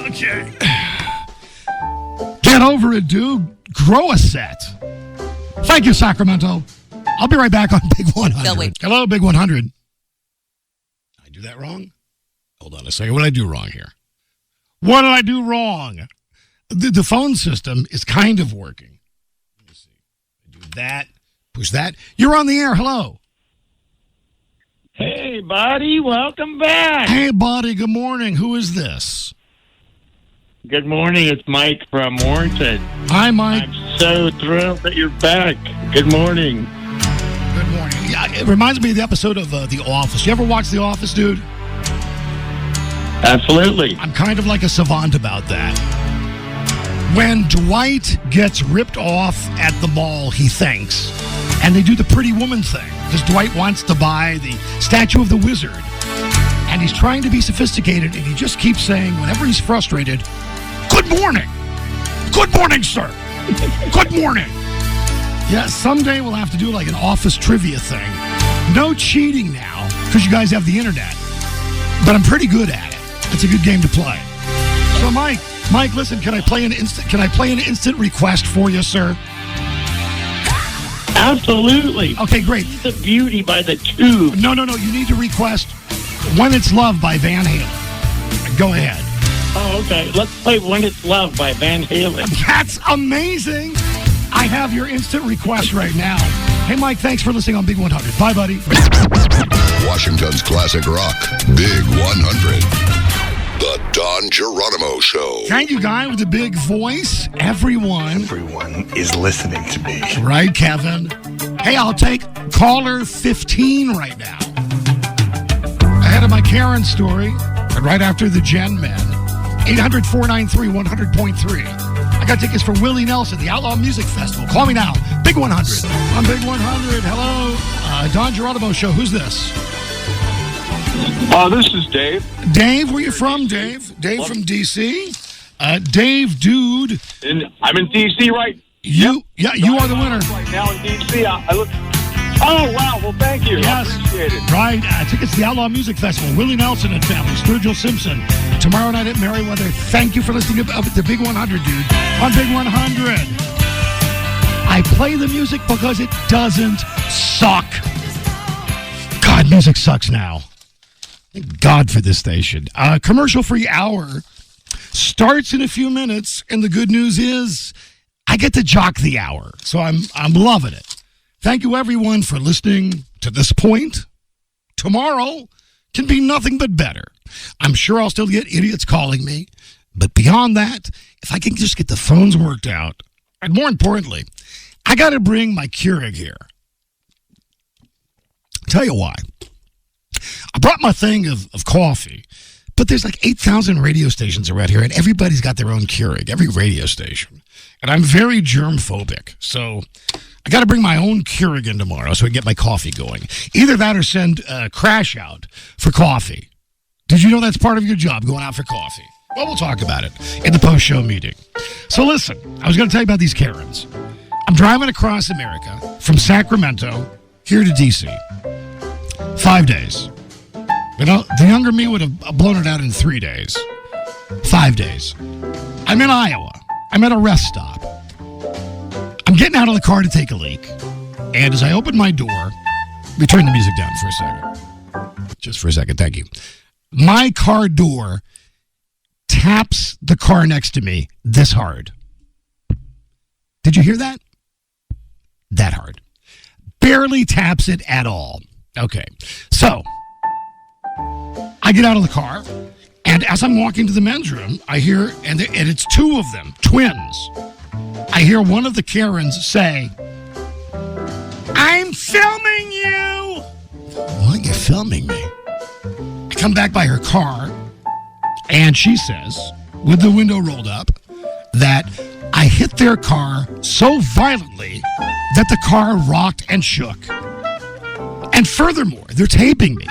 Okay. Get over it, dude. Grow a set. Thank you, Sacramento. I'll be right back on Big 100. Hello, Big 100. Did I do that wrong? Hold on a second. What did I do wrong here? What did I do wrong? The phone system is kind of working. Let me see. I do that. Push that. You're on the air. Hello. Hey, buddy. Welcome back. Hey, buddy. Good morning. Who is this? Good morning. It's Mike from Warrenton. Hi, Mike. I'm so thrilled that you're back. Good morning. Good morning. Yeah, it reminds me of the episode of The Office. You ever watch The Office, dude? Absolutely. I'm kind of like a savant about that. When Dwight gets ripped off at the mall, he thinks, and they do the Pretty Woman thing, because Dwight wants to buy the statue of the wizard, and he's trying to be sophisticated, and he just keeps saying, whenever he's frustrated, "Good morning. Good morning, sir. Good morning." Yeah, someday we'll have to do like an office trivia thing. No cheating now, because you guys have the internet, but I'm pretty good at it. It's a good game to play. So, Mike, listen, can I play an instant request for you, sir? Absolutely. Okay, great. The Beauty by the Tube. No. You need to request When It's Love by Van Halen. Go ahead. Oh, okay. Let's play When It's Love by Van Halen. That's amazing. I have your instant request right now. Hey, Mike, thanks for listening on Big 100. Bye, buddy. Washington's classic rock, Big 100. The Don Geronimo Show. Thank you, guy with the big voice. Everyone is listening to me. Right, Kevin? Hey, I'll take caller 15 right now. Ahead of my Karen story, and right after the Gen Men. 800-493-100.3. I got tickets for Willie Nelson, the Outlaw Music Festival. Call me now. Big 100. I'm Big 100. Hello. Don Geronimo Show. Who's this? This is Dave. Dave, where you from, Dave? Dave from D.C.? Dave, dude. I'm in D.C. right. You are the winner. Right now in D.C. Oh, wow. Well, thank you. Yes. I appreciate it. Right. Tickets to the Outlaw Music Festival. Willie Nelson and family. Sturgill Simpson. Tomorrow night at Merriweather. Thank you for listening to the Big 100, dude. On Big 100. I play the music because it doesn't suck. God, music sucks now. Thank God for this station. Commercial-free hour starts in a few minutes, and the good news is I get to jock the hour, so I'm loving it. Thank you, everyone, for listening to this point. Tomorrow can be nothing but better. I'm sure I'll still get idiots calling me, but beyond that, if I can just get the phones worked out, and more importantly, I got to bring my Keurig here. Tell you why. I brought my thing of coffee, but there's like 8,000 radio stations around here, and everybody's got their own Keurig, every radio station. And I'm very germ-phobic, so I got to bring my own Keurig in tomorrow so I can get my coffee going. Either that or send Crash out for coffee. Did you know that's part of your job, going out for coffee? Well, we'll talk about it in the post-show meeting. So listen, I was going to tell you about these Karens. I'm driving across America from Sacramento here to D.C. 5 days. You know, the younger me would have blown it out in 3 days. 5 days. I'm in Iowa. I'm at a rest stop. I'm getting out of the car to take a leak. And as I open my door, let me turn the music down for a second. Just for a second, thank you. My car door taps the car next to me this hard. Did you hear that? That hard. Barely taps it at all. Okay, so I get out of the car, and as I'm walking to the men's room, I hear, and it's two of them, twins. I hear one of the Karens say, "I'm filming you." What? You're filming me? I come back by her car, and she says, with the window rolled up, that I hit their car so violently that the car rocked and shook. And furthermore, they're taping me.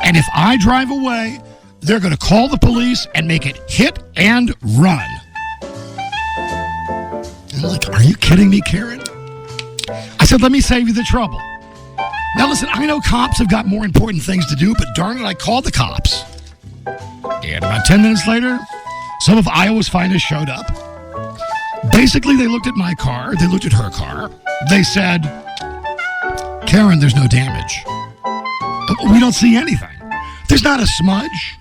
And if I drive away, they're going to call the police and make it hit and run. And I'm like, are you kidding me, Karen? I said, let me save you the trouble. Now listen, I know cops have got more important things to do, but darn it, I called the cops. And about 10 minutes later, some of Iowa's finest showed up. Basically, they looked at my car, they looked at her car, They said, Karen, there's no damage. We don't see anything. There's not a smudge.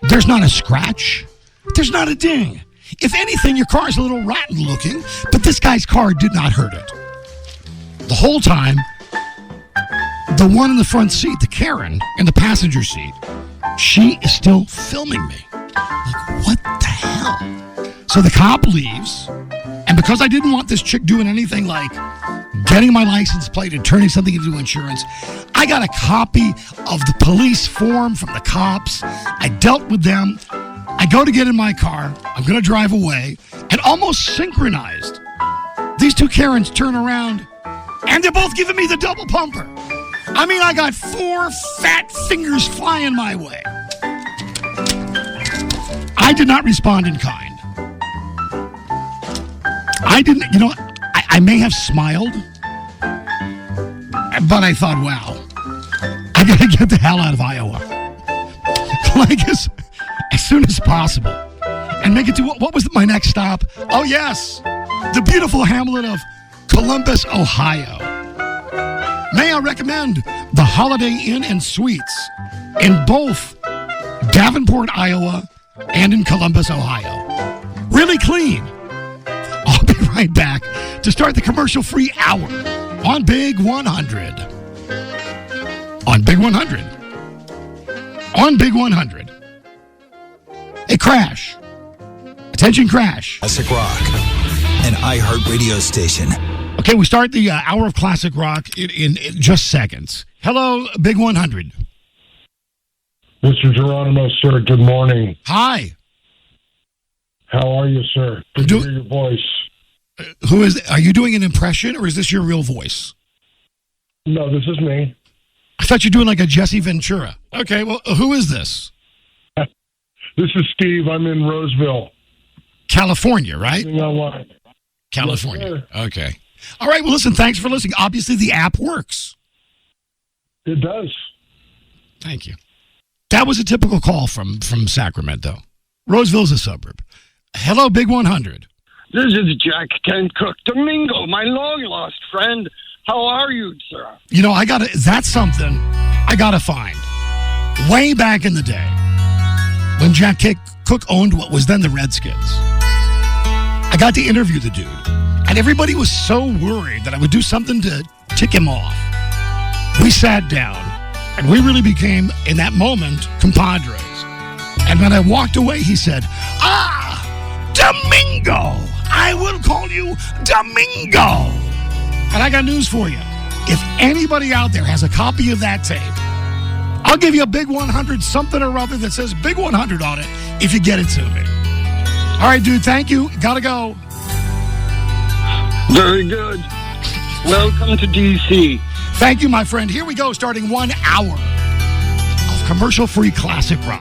There's not a scratch. There's not a ding. If anything, your car is a little rotten looking, but this guy's car did not hurt it. The whole time, the one in the front seat, the Karen, in the passenger seat, she is still filming me. Like, what the hell? So the cop leaves, and because I didn't want this chick doing anything like getting my license plate and turning something into insurance, I got a copy of the police form from the cops. I dealt with them. I go to get in my car. I'm going to drive away. And almost synchronized, these two Karens turn around, and they're both giving me the double pumper. I mean, I got 4 fat fingers flying my way. I did not respond in kind. I didn't, I may have smiled, but I thought, wow, I got to get the hell out of Iowa. Like as soon as possible. And make it to, what was my next stop? Oh, yes, the beautiful hamlet of Columbus, Ohio. May I recommend the Holiday Inn and Suites in both Davenport, Iowa, and in Columbus, Ohio. Really clean. I'll be right back to start the commercial-free hour on Big 100. On Big 100. On Big 100. A crash. Attention, crash. Classic Rock, an iHeartRadio station. Okay, we start the hour of classic rock in just seconds. Hello, Big 100. Mr. Geronimo, sir, good morning. Hi. How are you, sir? Good to hear your voice. Who is? Are you doing an impression, or is this your real voice? No, this is me. I thought you were doing like a Jesse Ventura. Okay, well, who is this? This is Steve. I'm in Roseville, California, right? Online. California. Yes, okay. All right, well, listen, thanks for listening. Obviously, the app works. It does. Thank you. That was a typical call from Sacramento. Roseville's a suburb. Hello, Big 100. This is Jack Kent Cook Domingo, my long-lost friend. How are you, sir? That's something I gotta find. Way back in the day, when Jack Cook owned what was then the Redskins, I got to interview the dude, and everybody was so worried that I would do something to tick him off. We sat down, and we really became, in that moment, compadres. And when I walked away, he said, Domingo! I will call you Domingo! And I got news for you. If anybody out there has a copy of that tape, I'll give you a Big 100 something or other that says Big 100 on it if you get it to me. All right, dude, thank you. Gotta go. Very good. Welcome to D.C. Thank you, my friend. Here we go, starting 1 hour of commercial-free classic rock.